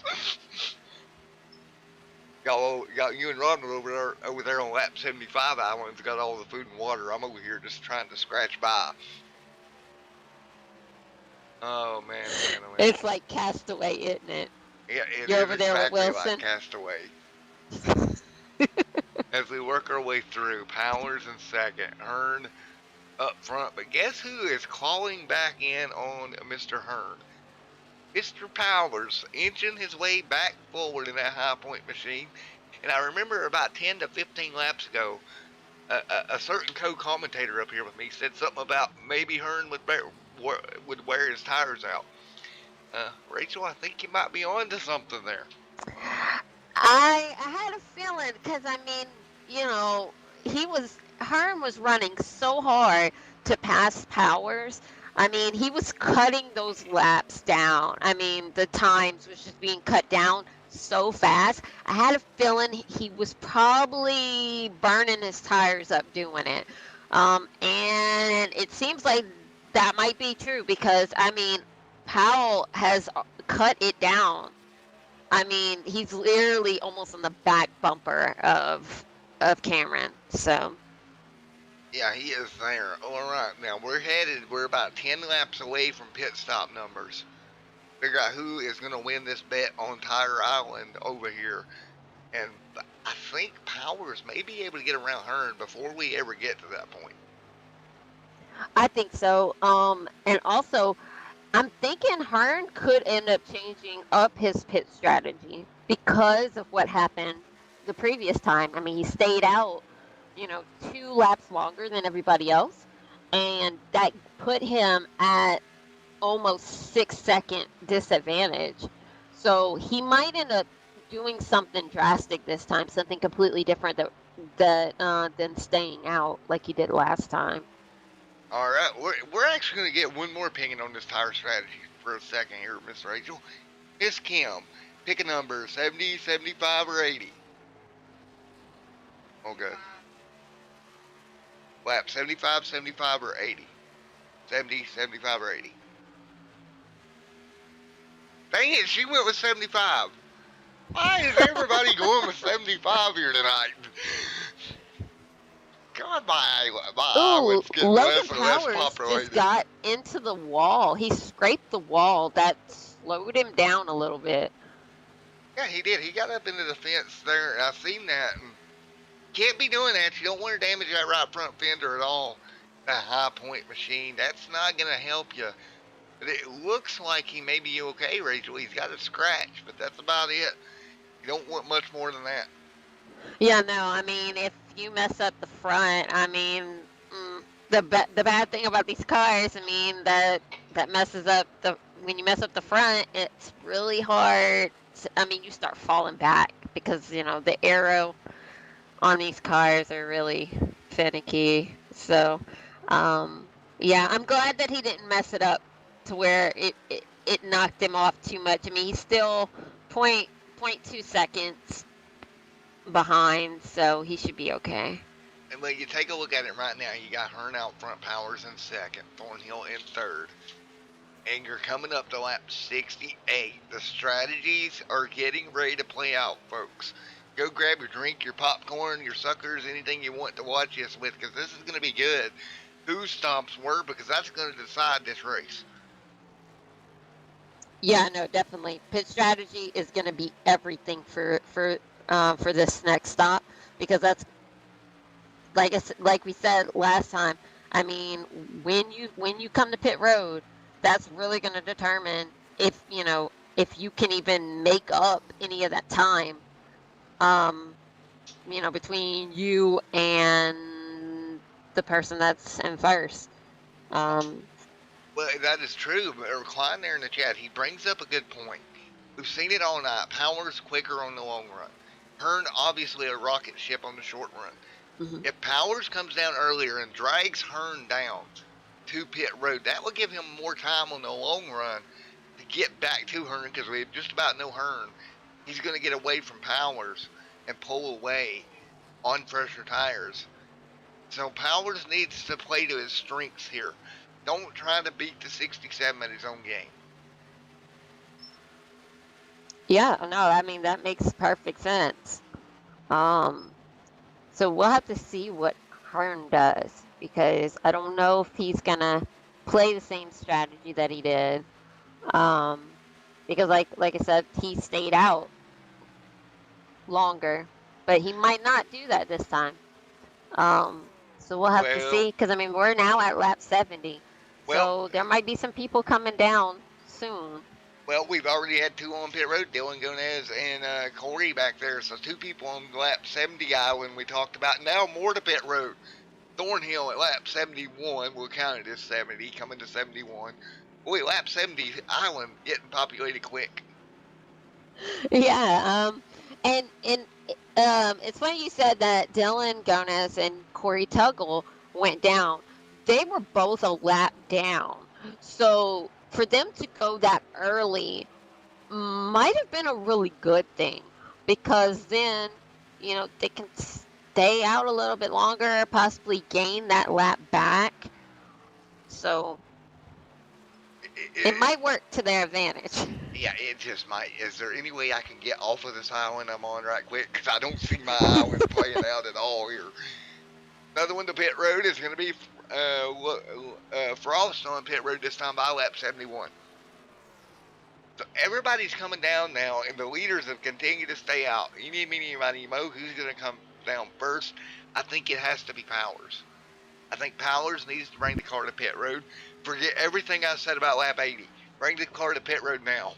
got you and Rodman over there on lap 75 islands, got all the food and water. I'm over here just trying to scratch by. Oh man, oh man, oh man. it's like Castaway, isn't it? Yeah, it You're is over there with exactly Wilson. like Castaway. As we work our way through, Powers in second, Hearn up front, but guess who is clawing back in on Mr. Hearn? Mr. Powers inching his way back forward in that high point machine. And I remember about 10 to 15 laps ago, a certain co-commentator up here with me said something about maybe Hearn would wear his tires out. Rachel, I think you might be on to something there. I had a feeling because Hearn was running so hard to pass Powers. I mean, he was cutting those laps down. I mean, the times was just being cut down so fast. I had a feeling he was probably burning his tires up doing it. And it seems like that might be true because, Powell has cut it down. I mean, he's literally almost on the back bumper of Cameron. So Yeah, he is there. All right, now we're about 10 laps away from pit stop numbers. Figure out who is going to win this bet on Tire Island over here. And I think Powers may be able to get around Hearn before we ever get to that point. I think so. And also, I'm thinking Hearn could end up changing up his pit strategy because of what happened the previous time. I mean, he stayed out, 2 laps longer than everybody else, and that put him at almost 6-second disadvantage. So he might end up doing something drastic this time, something completely different than staying out like he did last time. All right, we're actually going to get one more opinion on this tire strategy for a second here, Miss Rachel. Miss Kim, pick a number, 70, 75, or 80. Okay. Lap 75, 75, or 80. 70, 75, or 80. Dang it, she went with 75. Why is everybody going with 75 here tonight? God, my island's getting Logan less and less Powers populated. just got into the wall. He scraped the wall. That slowed him down a little bit. Yeah, he did. He got up into the fence there, and I seen that. And can't be doing that. You don't want to damage that right front fender at all. That high point machine, that's not going to help you. But it looks like he may be okay, Rachel. He's got a scratch, but that's about it. You don't want much more than that. Yeah, no, I mean, if you mess up the front, the bad thing about these cars, that messes up when you mess up the front, it's really hard. You start falling back because, the aero on these cars are really finicky. So, yeah, I'm glad that he didn't mess it up to where it knocked him off too much. I mean, he's still 0.2 seconds behind, so he should be okay. And when you take a look at it right now, you got Hearn out front, Powers in second, Thornhill in third. And you're coming up to lap 68. The strategies are getting ready to play out, folks. Go grab your drink, your popcorn, your suckers, anything you want to watch this with, because this is going to be good. Who stomps where, because that's going to decide this race. Yeah, no, definitely. Pit strategy is going to be everything for this next stop, because that's like we said last time. I mean, when you come to pit road, that's really going to determine if you can even make up any of that time. Between you and the person that's in first. Well, that is true. But Klein there in the chat, he brings up a good point. We've seen it all night. Power's quicker on the long run. Hearn, obviously a rocket ship on the short run. Mhm. If Powers comes down earlier and drags Hearn down to pit road, that will give him more time on the long run to get back to Hearn, because we just about know Hearn. He's going to get away from Powers and pull away on fresher tires. So Powers needs to play to his strengths here. Don't try to beat the 67 at his own game. Yeah, no, I mean that makes perfect sense. Um, so we'll have to see what Hearn does because I don't know if he's gonna play the same strategy that he did. Um, because like I said, he stayed out longer, but he might not do that this time. So we'll have to Well, see because I mean we're now at lap 70, well, so there might be some people coming down soon. well, we've already had two on pit road, Dylan Gonez and Corey back there. So two people on lap 70 island we talked about. Now more to pit road. Thornhill at lap 71, we'll count it as 70, coming to 71. Boy, lap 70 island getting populated quick. Yeah, and it's funny you said that Dylan Gones and Corey Tuggle went down. They were both a lap down, so for them to go that early might have been a really good thing because then they can stay out a little bit longer, possibly gain that lap back. So it might work to their advantage. Yeah, it just might. Is there any way I can get off of this island I'm on right quick? Because I don't see my island playing out at all here. Another one to pit road is going to be Frost on pit road this time by lap 71. So everybody's coming down now, and the leaders have continued to stay out. Any, meeny, miny, mo, who's going to come down first? I think it has to be Powers. I think Powers needs to bring the car to pit road. Forget everything I said about lap 80. Bring the car to pit road now.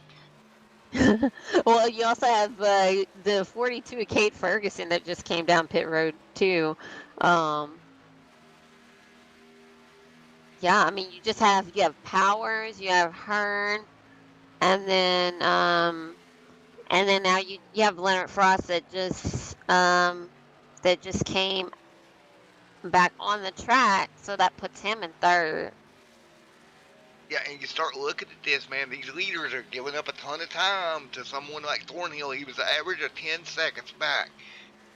Well, you also have the 42 of Kate Ferguson that just came down pit road too. Um, yeah, I mean you have Powers, you have Hearn, and then now you have Leonard Frost that just came back on the track, so that puts him in third. Yeah, and you start looking at this, man. These leaders are giving up a ton of time to someone like Thornhill. He was an average of 10 seconds back,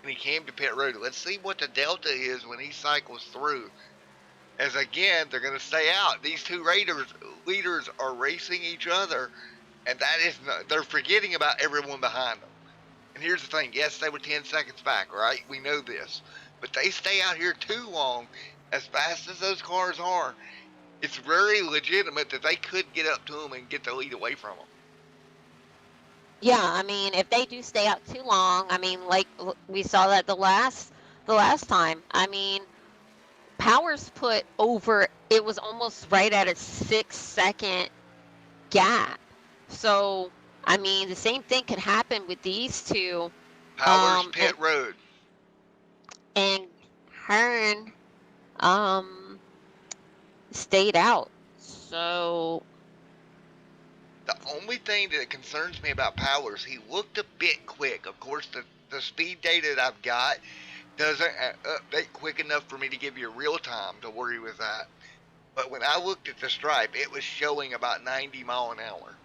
and he came to pit road. Let's see what the delta is when he cycles through. As again, they're going to stay out. These two leaders are racing each other, and that is they're forgetting about everyone behind them. And here's the thing: yes, they were 10 seconds back, right? We know this, but they stay out here too long. As fast as those cars are, it's very legitimate that they could get up to them and get the lead away from them. Yeah, I mean if they do stay out too long, I mean like we saw that the last time. I mean Powers put over, it was almost right at a 6 second gap. So, I mean, the same thing could happen with these two. Powers Um, pit and, road. and Hearn stayed out. So, The only thing that concerns me about Powers, he looked a bit quick. Of course, the speed data that I've got doesn't update quick enough for me to give you real time to worry with that. But when I looked at the stripe, it was showing about 90 mile an hour.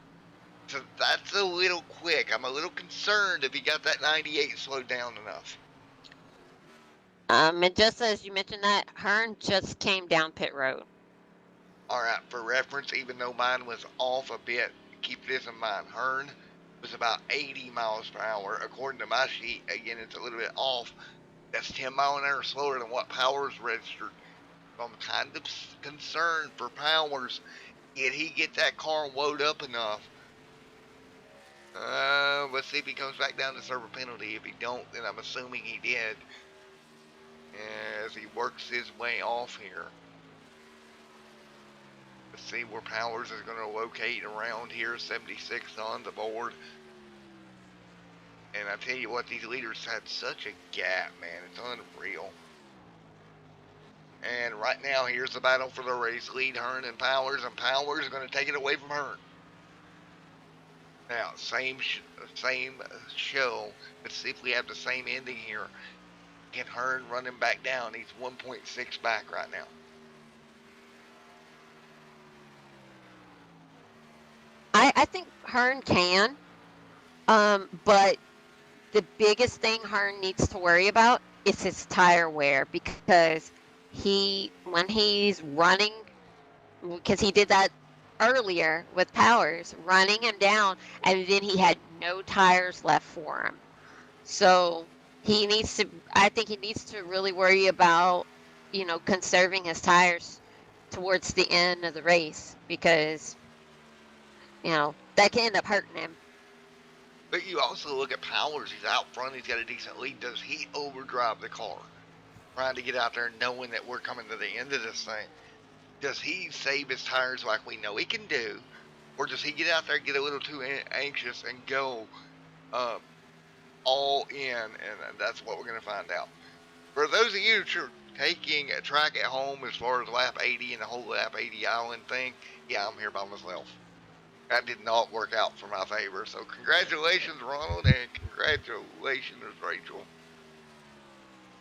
So that's a little quick. I'm a little concerned if he got that 98 slowed down enough. and just as you mentioned that, Hearn just came down pit road. All right, for reference, even though mine was off a bit, keep this in mind. Hearn was about 80 miles per hour. According to my sheet, again, it's a little bit off. That's 10 mile an hour slower than what Powers registered. So I'm kind of concerned for Powers. Did he get that car woed up enough? Let's see if he comes back down to serve a penalty. If he don't, then I'm assuming he did. As he works his way off here. Let's see where Powers is going to locate around here. 76 on the board. And I tell you what, these leaders had such a gap, man. It's unreal. And right now, here's the battle for the race. Lead Hearn and Powers is going to take it away from Hearn. Now, same show. Let's see if we have the same ending here. Can Hearn run him back down? He's 1.6 back right now. I think Hearn can, but the biggest thing Hearn needs to worry about is his tire wear, because when he's running, because he did that earlier with Powers, running him down, and then he had no tires left for him. So I think he needs to really worry about, conserving his tires towards the end of the race, because, that can end up hurting him. But you also look at Powers. He's out front. He's got a decent lead. Does he overdrive the car, trying to get out there, knowing that we're coming to the end of this thing? Does he save his tires like we know he can do, or does he get out there, get a little too anxious, and go all in? And that's what we're going to find out. For those of you who are taking a track at home as far as lap 80 and the whole lap 80 island thing, yeah, I'm here by myself. That did not work out for my favor. So congratulations, Ronald, and congratulations, Rachel,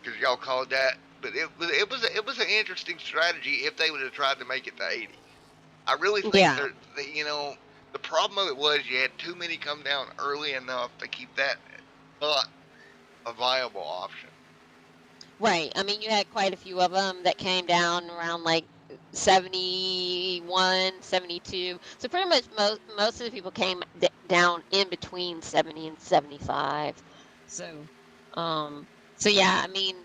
because y'all called that. But it was an interesting strategy if they would have tried to make it to 80. I really think Yeah. that the problem of it was you had too many come down early enough to keep that not a viable option. Right. I mean, you had quite a few of them that came down around like 71, 72. So pretty much most of the people came down in between 70 and 75. So yeah, I mean,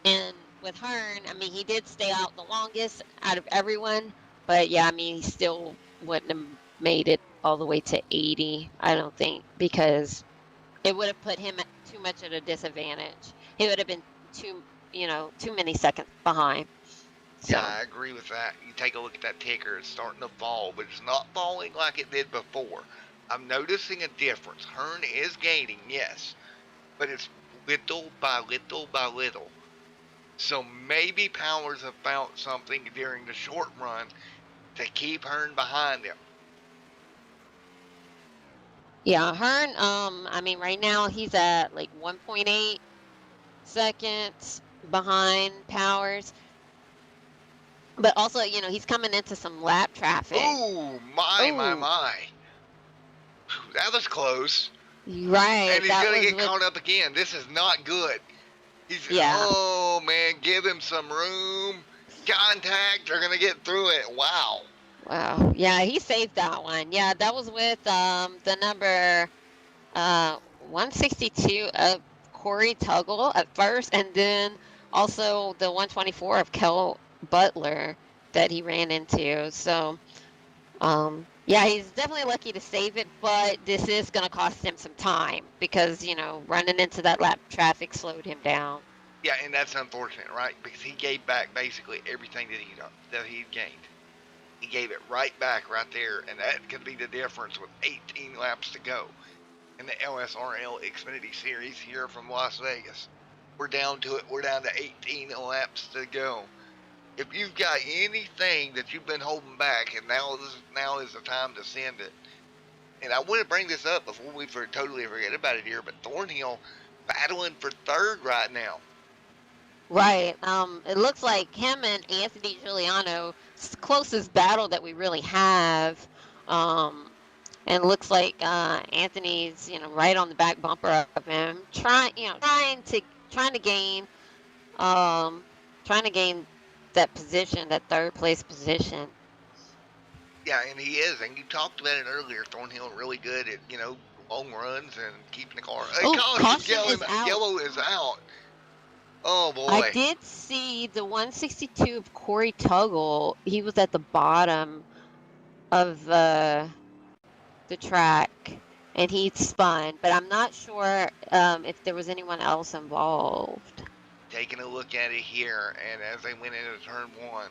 and with Hearn, I mean, he did stay out the longest out of everyone, but yeah, I mean, he still wouldn't have made it all the way to 80, I don't think, because it would have put him at too much at a disadvantage. He would have been too many seconds behind. So. Yeah, I agree with that. You take a look at that ticker, it's starting to fall, but it's not falling like it did before. I'm noticing a difference. Hearn is gaining, yes, but it's little by little by little. So maybe Powers have found something during the short run to keep Hearn behind him. Yeah, Hearn, I mean, right now he's at like 1.8 seconds behind Powers. But also, he's coming into some lap traffic. Ooh, my. That was close. Right. And he's going to get caught up again. This is not good. Oh, man, give him some room. Contact, they're going to get through it. Wow. Wow. Yeah, he saved that one. Yeah, that was with the number 162 of Corey Tuggle at first, and then also the 124 of Kel Butler that he ran into. So, yeah, he's definitely lucky to save it, but this is going to cost him some time because, running into that lap traffic slowed him down. Yeah, and that's unfortunate, right? Because he gave back basically everything that he'd gained. He gave it right back right there, and that could be the difference with 18 laps to go in the LSRL Xfinity Series here from Las Vegas. We're down to it. We're down to 18 laps to go. If you've got anything that you've been holding back, and now is the time to send it. And I want to bring this up before we totally forget about it here, but Thornhill battling for third right now. Right. It looks like him and Anthony Giuliano, closest battle that we really have. And it looks like Anthony's, right on the back bumper of him, trying to gain that position, that third place position. Yeah, and he is, and you talked about it earlier. Thornhill really good at long runs and keeping the car. Caution is out. Yellow is out. Oh boy! I did see the 162 of Corey Tuggle. He was at the bottom of the track, and he spun, but I'm not sure if there was anyone else involved. Taking a look at it here, and as they went into turn one,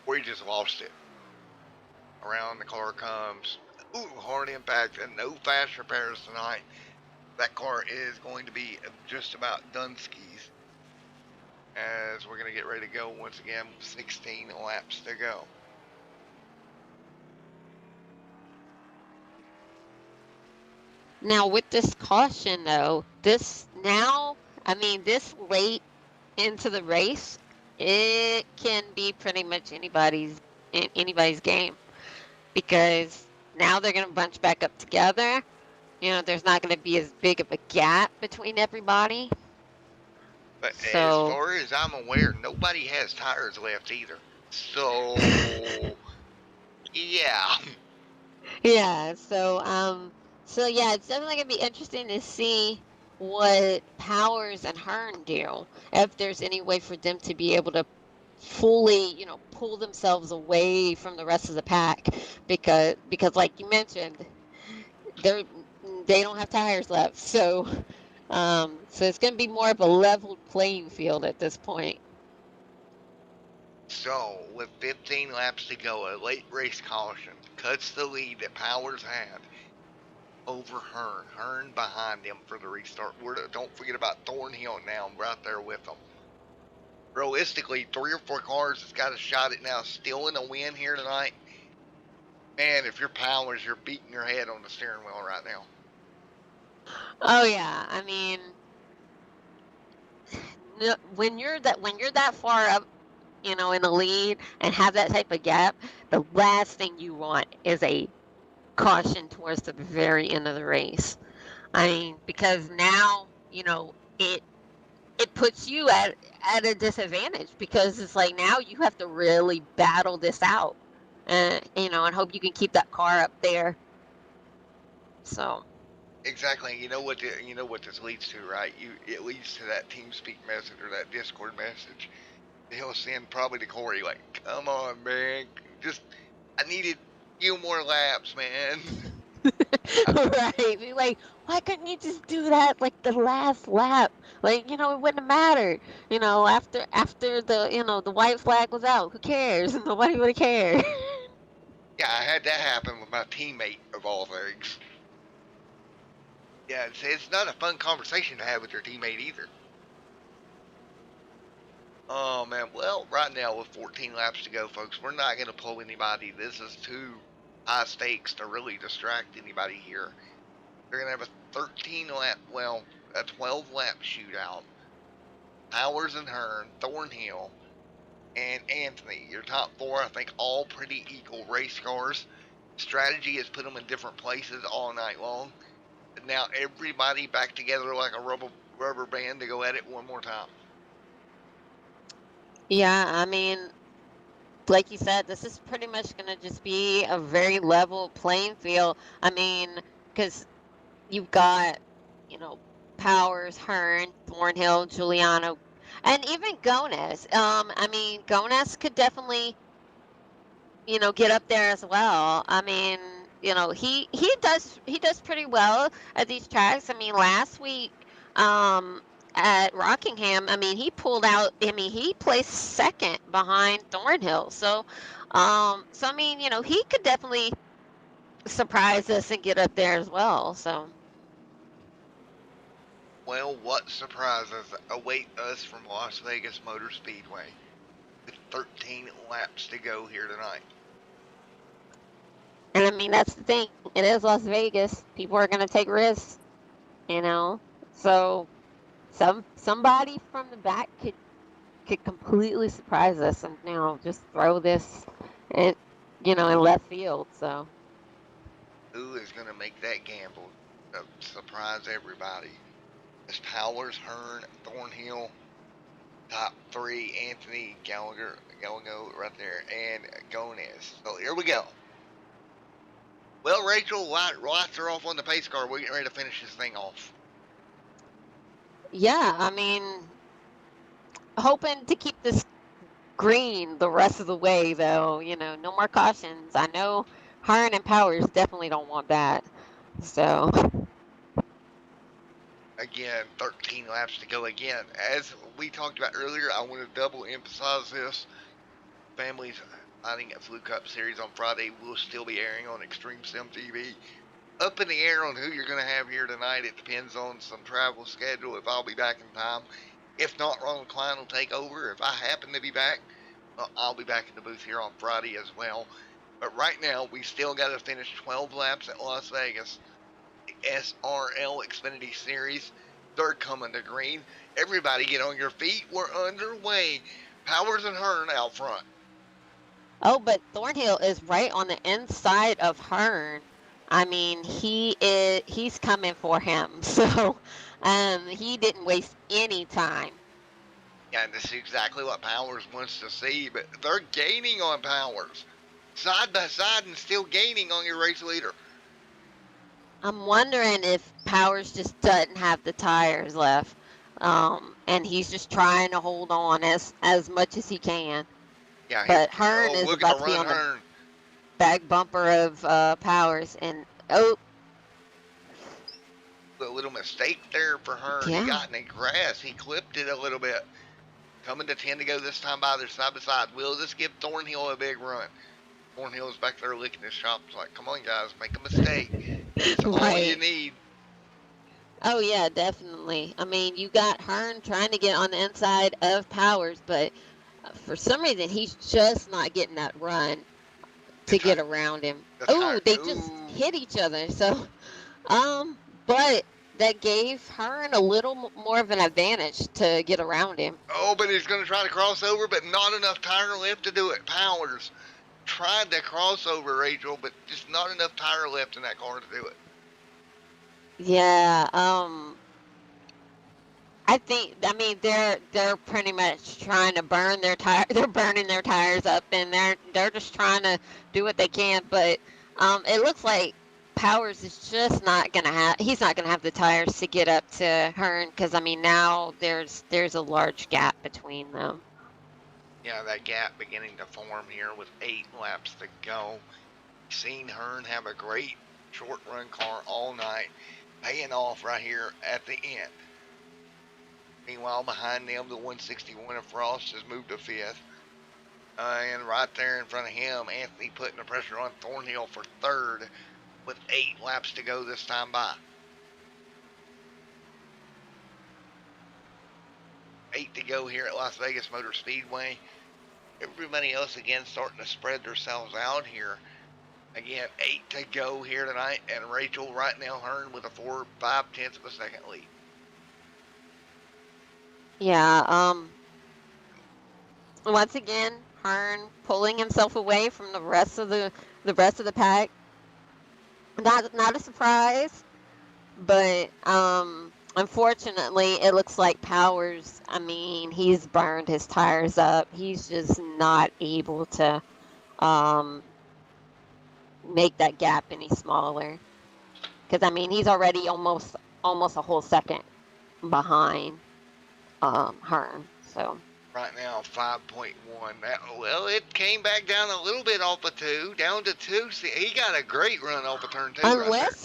we just lost it. Around the car comes. Ooh, hard impact and no fast repairs tonight. That car is going to be just about done skis. As we're going to get ready to go once again, 16 laps to go. Now with this caution though, this now, I mean, this late into the race, it can be pretty much anybody's game because now they're going to bunch back up together. You know, there's not going to be as big of a gap between everybody. But as So, far as I'm aware, nobody has tires left either. So, yeah. yeah, so yeah, it's definitely going to be interesting to see what Powers and Hearn do, if there's any way for them to be able to fully, pull themselves away from the rest of the pack because like you mentioned, they're they don't have tires left. So it's going to be more of a leveled playing field at this point. So, with 15 laps to go, a late race caution cuts the lead that Powers had over Hearn. Hearn behind him for the restart. Don't forget about Thornhill now, right there with them. Realistically, 3 or 4 cars has got a shot at now still in a win here tonight. Man, if you're Powers, you're beating your head on the steering wheel right now. Oh yeah, I mean, when you're that far up, in the lead and have that type of gap, the last thing you want is a caution towards the very end of the race. I mean, because now, it puts you at a disadvantage because it's like now you have to really battle this out, and hope you can keep that car up there. So. Exactly. You know what this leads to, right? It leads to that TeamSpeak message or that Discord message. He'll send probably to Corey like, "Come on, man, I needed a few more laps, man." Right. Be like, why couldn't you just do that like the last lap? Like, it wouldn't have mattered. After the white flag was out, who cares? Nobody would have cared. Yeah, I had that happen with my teammate of all things. Yeah, it's not a fun conversation to have with your teammate either. Oh man, well, right now with 14 laps to go, folks, we're not going to pull anybody. This is too high stakes to really distract anybody here. They're going to have a 12 lap shootout. Powers and Hearn, Thornhill, and Anthony. Your top 4, I think, all pretty equal race cars. Strategy has put them in different places all night long. But now everybody back together like a rubber band to go at it one more time. Yeah, I mean, like you said, this is pretty much going to just be a very level playing field. I mean, because you've got, you know, Powers, Hearn, Thornhill, Giuliano, and even Gonez. I mean, Gonez could definitely, get up there as well. I mean, he does pretty well at these tracks. I mean, last week, um, at Rockingham, I mean, he pulled out. I mean, he placed second behind Thornhill. So I mean, he could definitely surprise us and get up there as well. So. Well, what surprises await us from Las Vegas Motor Speedway with 13 laps to go here tonight? And I mean, that's the thing. It is Las Vegas. People are gonna take risks, you know. So somebody from the back could completely surprise us and just throw this in in left field. So Who is going to make that gamble to surprise everybody? It's Powers, Hearn, Thornhill, top 3, Anthony, Gallagher right there, and Gonez. So here we go. Well, Rachel, lights are off on the pace car. We're getting ready to finish this thing off. yeah, I mean, hoping to keep this green the rest of the way though. No more cautions. I know Hearn and Powers definitely don't want that. So. Again, 13 laps to go again. As we talked about earlier, I want to double emphasize this. Families fighting at Flu Cup Series on Friday will still be airing on Extreme Sim TV. Up in the air on who you're going to have here tonight. It depends on some travel schedule, if I'll be back in time. If not, Ronald Klein will take over. If I happen to be back, I'll be back in the booth here on Friday as well. But right now, we still got to finish 12 laps at Las Vegas. LSRL Xfinity Series. They're coming to green. Everybody get on your feet. We're underway. Powers and Hearn out front. Oh, but Thornhill is right on the inside of Hearn. I mean, he's coming for him. So, he didn't waste any time. Yeah, and this is exactly what Powers wants to see, but they're gaining on Powers. Side by side and still gaining on your race leader. I'm wondering if Powers just doesn't have the tires left, and he's just trying to hold on as much as he can. Yeah, But Hearn is look at about the to be run, on the Hearn. back bumper of Powers, and oh, A little mistake there for Hearn. yeah. He got in the grass. He clipped it a little bit. Coming to 10 to go this time by. They're side by side. Will this give Thornhill a big run? Thornhill's back there licking his chops like, come on, guys, make a mistake. It's all you need. Oh, yeah, definitely. I mean, you got Hearn trying to get on the inside of Powers, but for some reason, he's just not getting that run to get around him. Oh, they just hit each other. So, but that gave Hearn a little more of an advantage to get around him. Oh, but he's going to try to cross over, but not enough tire left to do it. Powers tried to cross over, Rachel, but just not enough tire left in that car to do it. Yeah, I mean they're pretty much trying to burn their tire. They're burning their tires up, and they're just trying to do what they can. But it looks like Powers is just not gonna have. He's not gonna have the tires to get up to Hearn, because I mean now there's a large gap between them. Yeah, that gap beginning to form here with 8 laps to go. Seen Hearn have a great short run car all night, paying off right here at the end. Meanwhile, behind them, the 161 of Frost has moved to 5th. And right there in front of him, Anthony putting the pressure on Thornhill for 3rd with 8 laps to go this time by. 8 to go here at Las Vegas Motor Speedway. Everybody else again starting to spread themselves out here. Again, 8 to go here tonight, and Rachel right now Hearn with a 4.5 of a second lead. Yeah. Once again, Hearn pulling himself away from the rest of the pack. Not a surprise, but unfortunately, it looks like Powers. I mean, he's burned his tires up. He's just not able to make that gap any smaller. Because I mean, he's already almost a whole second behind Hearn. So. Right now, 5.1. Well, it came back down a little bit off of 2, down to 2. See, he got a great run off of turn 2. Unless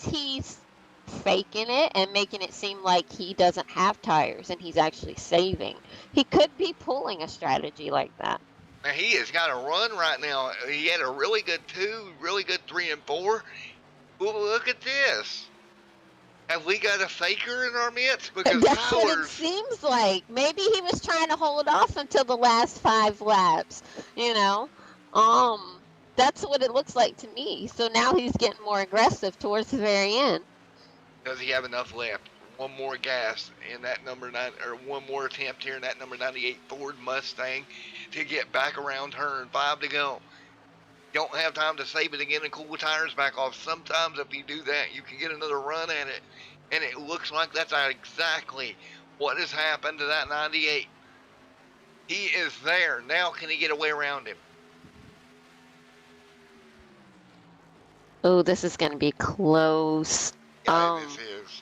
he's faking it and making it seem like he doesn't have tires and he's actually saving. He could be pulling a strategy like that. Now, he has got a run right now. He had a really good 2, really good 3 and 4. Well, look at this. Have we got a faker in our midst? Because That's Powers, what it seems like. Maybe he was trying to hold off until the last 5 laps, you know. That's what it looks like to me. So now he's getting more aggressive towards the very end. Does he have enough left? One more gas in that number 9, or one more attempt here in that number 98 Ford Mustang to get back around Hearn. 5 to go. Don't have time to save it again and cool the tires back off. Sometimes if you do that, you can get another run at it. And it looks like that's exactly what has happened to that 98. He is there. Now can he get away around him? Oh, this is going to be close. Yeah, this is.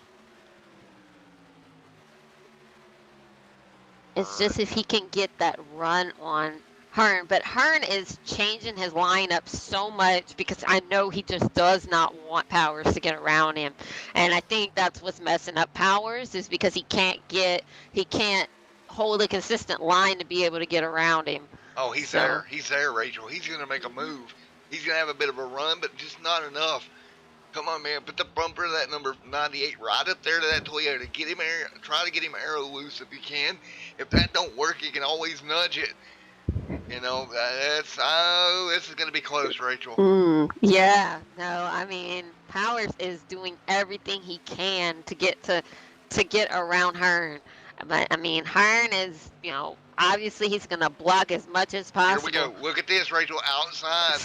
It's just if he can get that run on Hearn, but Hearn is changing his lineup so much because I know he just does not want Powers to get around him, and I think that's what's messing up Powers is because he can't hold a consistent line to be able to get around him. Oh, he's there, Rachel. He's gonna make a move. He's gonna have a bit of a run, but just not enough. Come on, man, put the bumper of that number 98 right up there to that Toyota. Get him try to get him arrow loose if you can. If that don't work, you can always nudge it. You know, this is going to be close, Rachel. Yeah, no, I mean, Powers is doing everything he can to get around Hearn. But I mean, Hearn is, obviously he's gonna block as much as Here we possible. go. Look at this, Rachel, outside.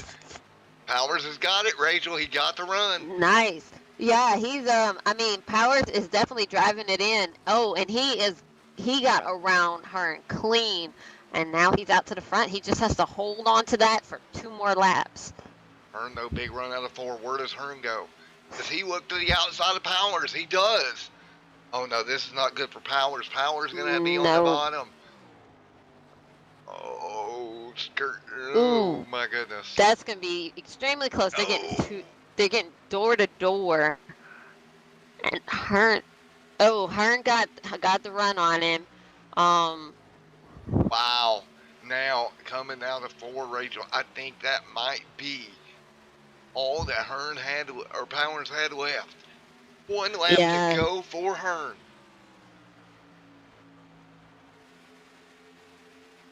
Powers has got it, Rachel. He got the run. Nice. Yeah, he's I mean, Powers is definitely driving it in. Oh, and he got around Hearn clean, and now he's out to the front. He just has to hold on to that for 2 more laps. Hearn, though, big run out of 4. Where does Hearn go? Does he look to the outside of Powers? He does. Oh, no, this is not good for Powers. Powers going to be on the bottom. Oh, skirt. Oh, my goodness. That's going to be extremely close. They're getting door to door. And Hearn got the run on him. Wow. Now, coming down to 4, Rachel, I think that might be all that Hearn had, or Powers had left. 1 lap to go for Hearn.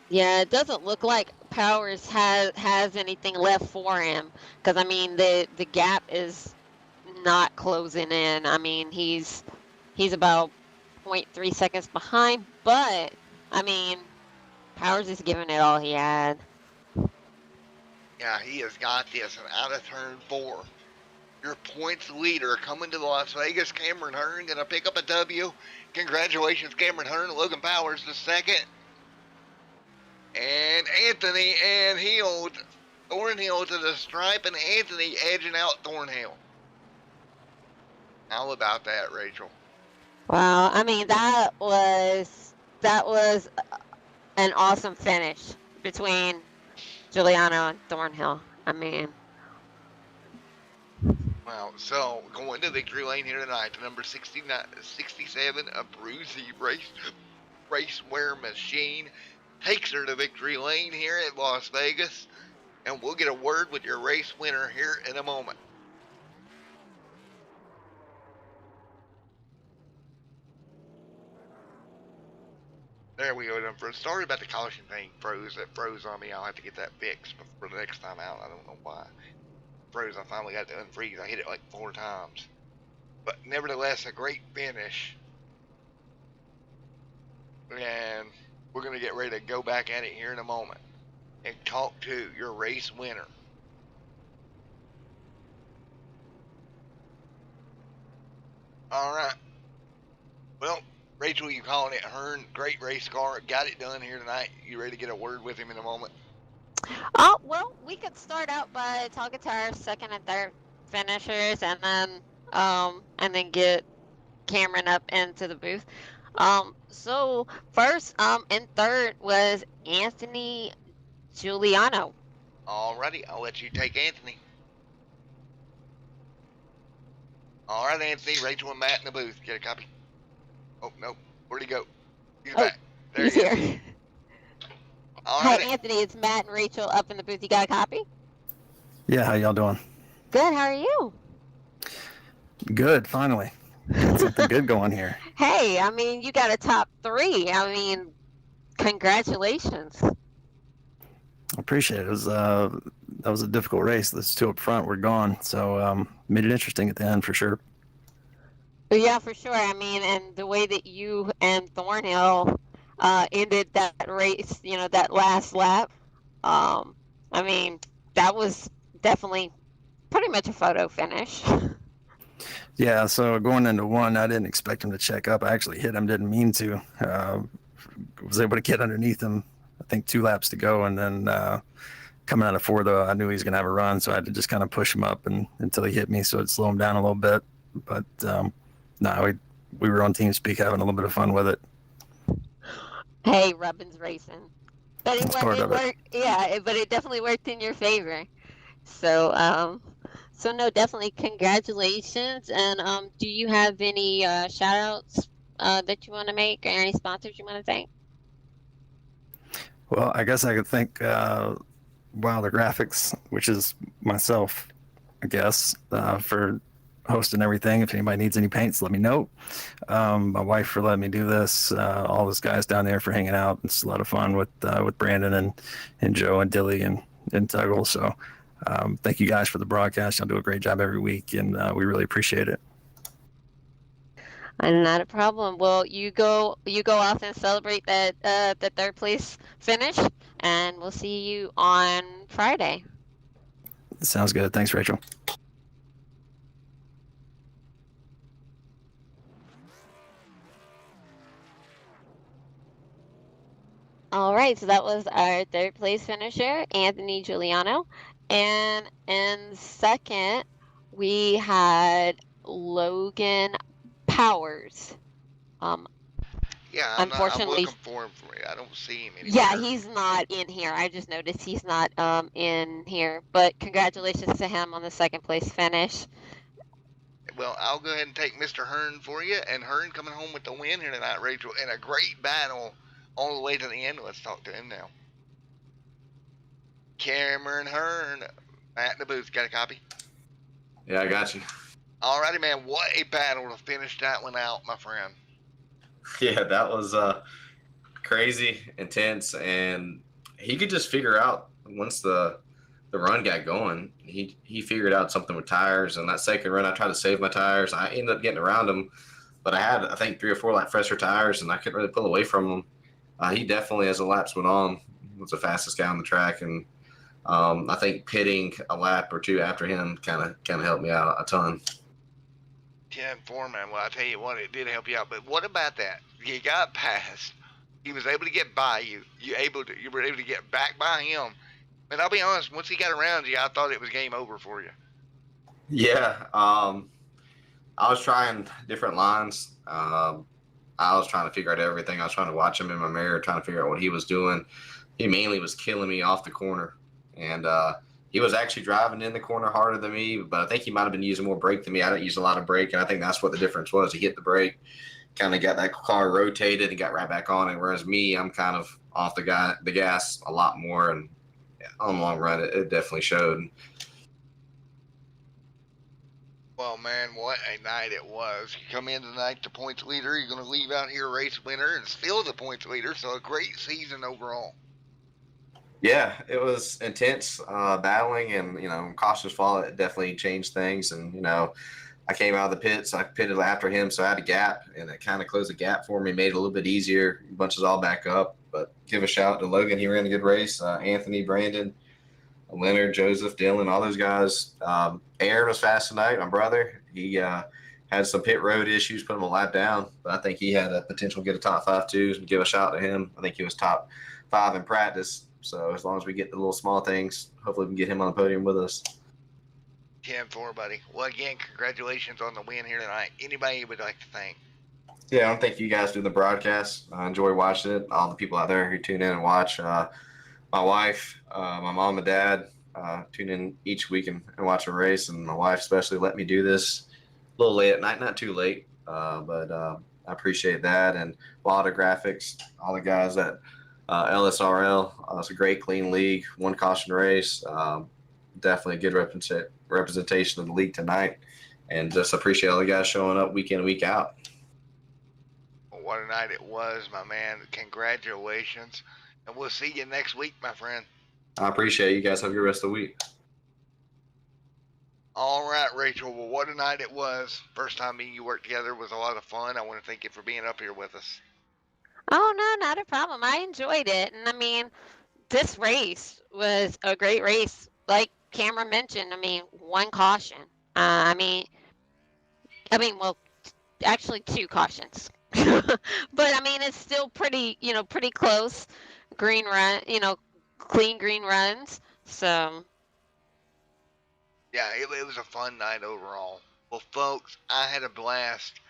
Yeah, it doesn't look like Powers has anything left for him, because I mean the gap is not closing in. I mean he's about 0.3 seconds behind, but I mean Powers is giving it all he had. Yeah, he has got this, and out of turn 4. Your points leader coming to Las Vegas, Cameron Hearn, going to pick up a W. Congratulations, Cameron Hearn. Logan Powers the second. And Anthony and Thornhill to the stripe, and Anthony edging out Thornhill. How about that, Rachel? Wow, I mean that was an awesome finish between Giuliano and Thornhill. I mean, well, so going to victory lane here tonight, the number 67, a Bruzy racewear machine, takes her to victory lane here at Las Vegas, and we'll get a word with your race winner here in a moment. There we go. Sorry about the caution thing. That froze on me. I'll have to get that fixed for the next time out. I don't know why. Froze. I finally got to unfreeze. I hit it like 4 times. But nevertheless, a great finish. And we're going to get ready to go back at it here in a moment and talk to your race winner. All right. Well, Rachel, you calling it Hearn? Great race car. Got it done here tonight. You ready to get a word with him in a moment? Oh, well, we could start out by talking to our second and third finishers, and then get Cameron up into the booth. So first, in third was Anthony Giuliano. Alrighty, I'll let you take Anthony. All right, Anthony, Rachel and Matt in the booth. Get a copy. Oh, no. Where'd he go? He's back. There he's he here. is. Hi, Anthony. It's Matt and Rachel up in the booth. You got a copy? Yeah, how y'all doing? Good. How are you? Good, finally. Got something good going here. Hey, I mean, you got a top 3. I mean, congratulations. I appreciate it. It was that was a difficult race. Those 2 up front were gone, so made it interesting at the end for sure. Yeah, for sure. I mean, and the way that you and Thornhill ended that race, that last lap, I mean, that was definitely pretty much a photo finish. Yeah, so going into 1, I didn't expect him to check up. I actually hit him, didn't mean to. Was able to get underneath him, I think 2 laps to go, and then coming out of 4, though, I knew he was going to have a run, so I had to just kind of push him up until he hit me, so it'd slow him down a little bit. But no, we were on TeamSpeak having a little bit of fun with it. Hey, Rubbin's racing. But That's part of it. Yeah, but it definitely worked in your favor. So, so no, definitely congratulations. And do you have any shout outs that you want to make, or any sponsors you want to thank? Well, I guess I could thank the Graphix, which is myself, I guess, for hosting everything. If anybody needs any paints, let me know. My wife for letting me do this. All those guys down there for hanging out. It's a lot of fun with Brandon and Joe and Dilly and Tuggle. So Thank you guys for the broadcast. Y'all do a great job every week, and we really appreciate it. Not a problem. Well, you go off and celebrate that the third place finish, and we'll see you on Friday. Sounds good. Thanks, Rachel. All right, so that was our third place finisher, Anthony Giuliano. And in second, we had Logan Powers. Yeah, I'm Unfortunately, looking for him. I don't see him anywhere. yeah, he's not in here. I just noticed he's not in here. But congratulations to him on the second place finish. Well, I'll go ahead and take Mr. Hearn for you, and Hearn coming home with the win here tonight, Rachel, in a great battle all the way to the end. Let's talk to him now. Cameron Hearn, Matt in the booth, got a copy? Yeah, I got you. Alrighty, man, what a battle to finish that one out, my friend. Yeah, that was crazy, intense, and he could just figure out once the run got going. He figured out something with tires, and that second run, I tried to save my tires. I ended up getting around him, but I had, I think, 3 or 4 like fresher tires, and I couldn't really pull away from him. He definitely, as the laps went on, was the fastest guy on the track, and I think pitting a lap or 2 after him kind of helped me out a ton. 10-4, man. Well, I tell you what, it did help you out. But what about that? You got past. He was able to get by you. You were able to get back by him. And I'll be honest, once he got around you, I thought it was game over for you. Yeah, I was trying different lines. I was trying to figure out everything. I was trying to watch him in my mirror, trying to figure out what he was doing. He mainly was killing me off the corner, and he was actually driving in the corner harder than me, but I think he might have been using more brake than me. I don't use a lot of brake, and I think that's what the difference was. He hit the brake, kind of got that car rotated and got right back on it, whereas me, I'm kind of off the gas a lot more, and on the long run, it definitely showed. Well, man, what a night it was. You come in tonight the points leader. You're going to leave out here race winner and still the points leader, so a great season overall. Yeah, it was intense battling, and cautious fall. It definitely changed things. And I came out of the pits. I pitted after him, so I had a gap, and it kind of closed the gap for me. Made it a little bit easier. Bunches all back up. But give a shout to Logan. He ran a good race. Anthony, Brandon, Leonard, Joseph, Dylan, all those guys. Aaron was fast tonight. My brother. He had some pit road issues, put him a lap down, but I think he had a potential to get a top 5 too. So give a shout to him. I think he was top 5 in practice. So as long as we get the little small things, hopefully we can get him on the podium with us. 10-4, buddy. Well, again, congratulations on the win here tonight. Anybody you would like to thank? Yeah, I want to thank you guys for the broadcast. I enjoy watching it. All the people out there who tune in and watch. My wife, my mom and dad tune in each week and watch a race, and my wife especially let me do this a little late at night, not too late, but I appreciate that. And Wilder Graphics, all the guys at LSRL. It's a great, clean league. 1 caution race. Definitely a good representation of the league tonight. And just appreciate all the guys showing up week in and week out. Well, what a night it was, my man. Congratulations. And we'll see you next week, my friend. I appreciate it. You guys have a good rest of the week. All right, Rachel. Well, what a night it was. First time me and you worked together was a lot of fun. I want to thank you for being up here with us. Oh, no, not a problem. I enjoyed it. And I mean, this race was a great race. Like Cameron mentioned, 1 caution. Well, actually 2 cautions. But it's still pretty close. Green run, clean green runs. So. Yeah, it was a fun night overall. Well, folks, I had a blast.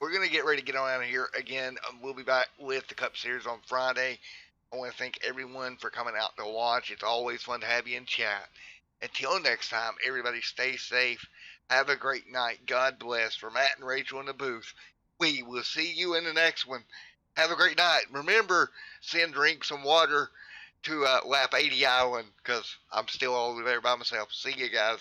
We're going to get ready to get on out of here again. We'll be back with the Cup Series on Friday. I want to thank everyone for coming out to watch. It's always fun to have you in chat. Until next time, everybody stay safe. Have a great night. God bless. For Matt and Rachel in the booth, we will see you in the next one. Have a great night. Remember, send drinks and water to Lap 80 Island because I'm still over there by myself. See you guys.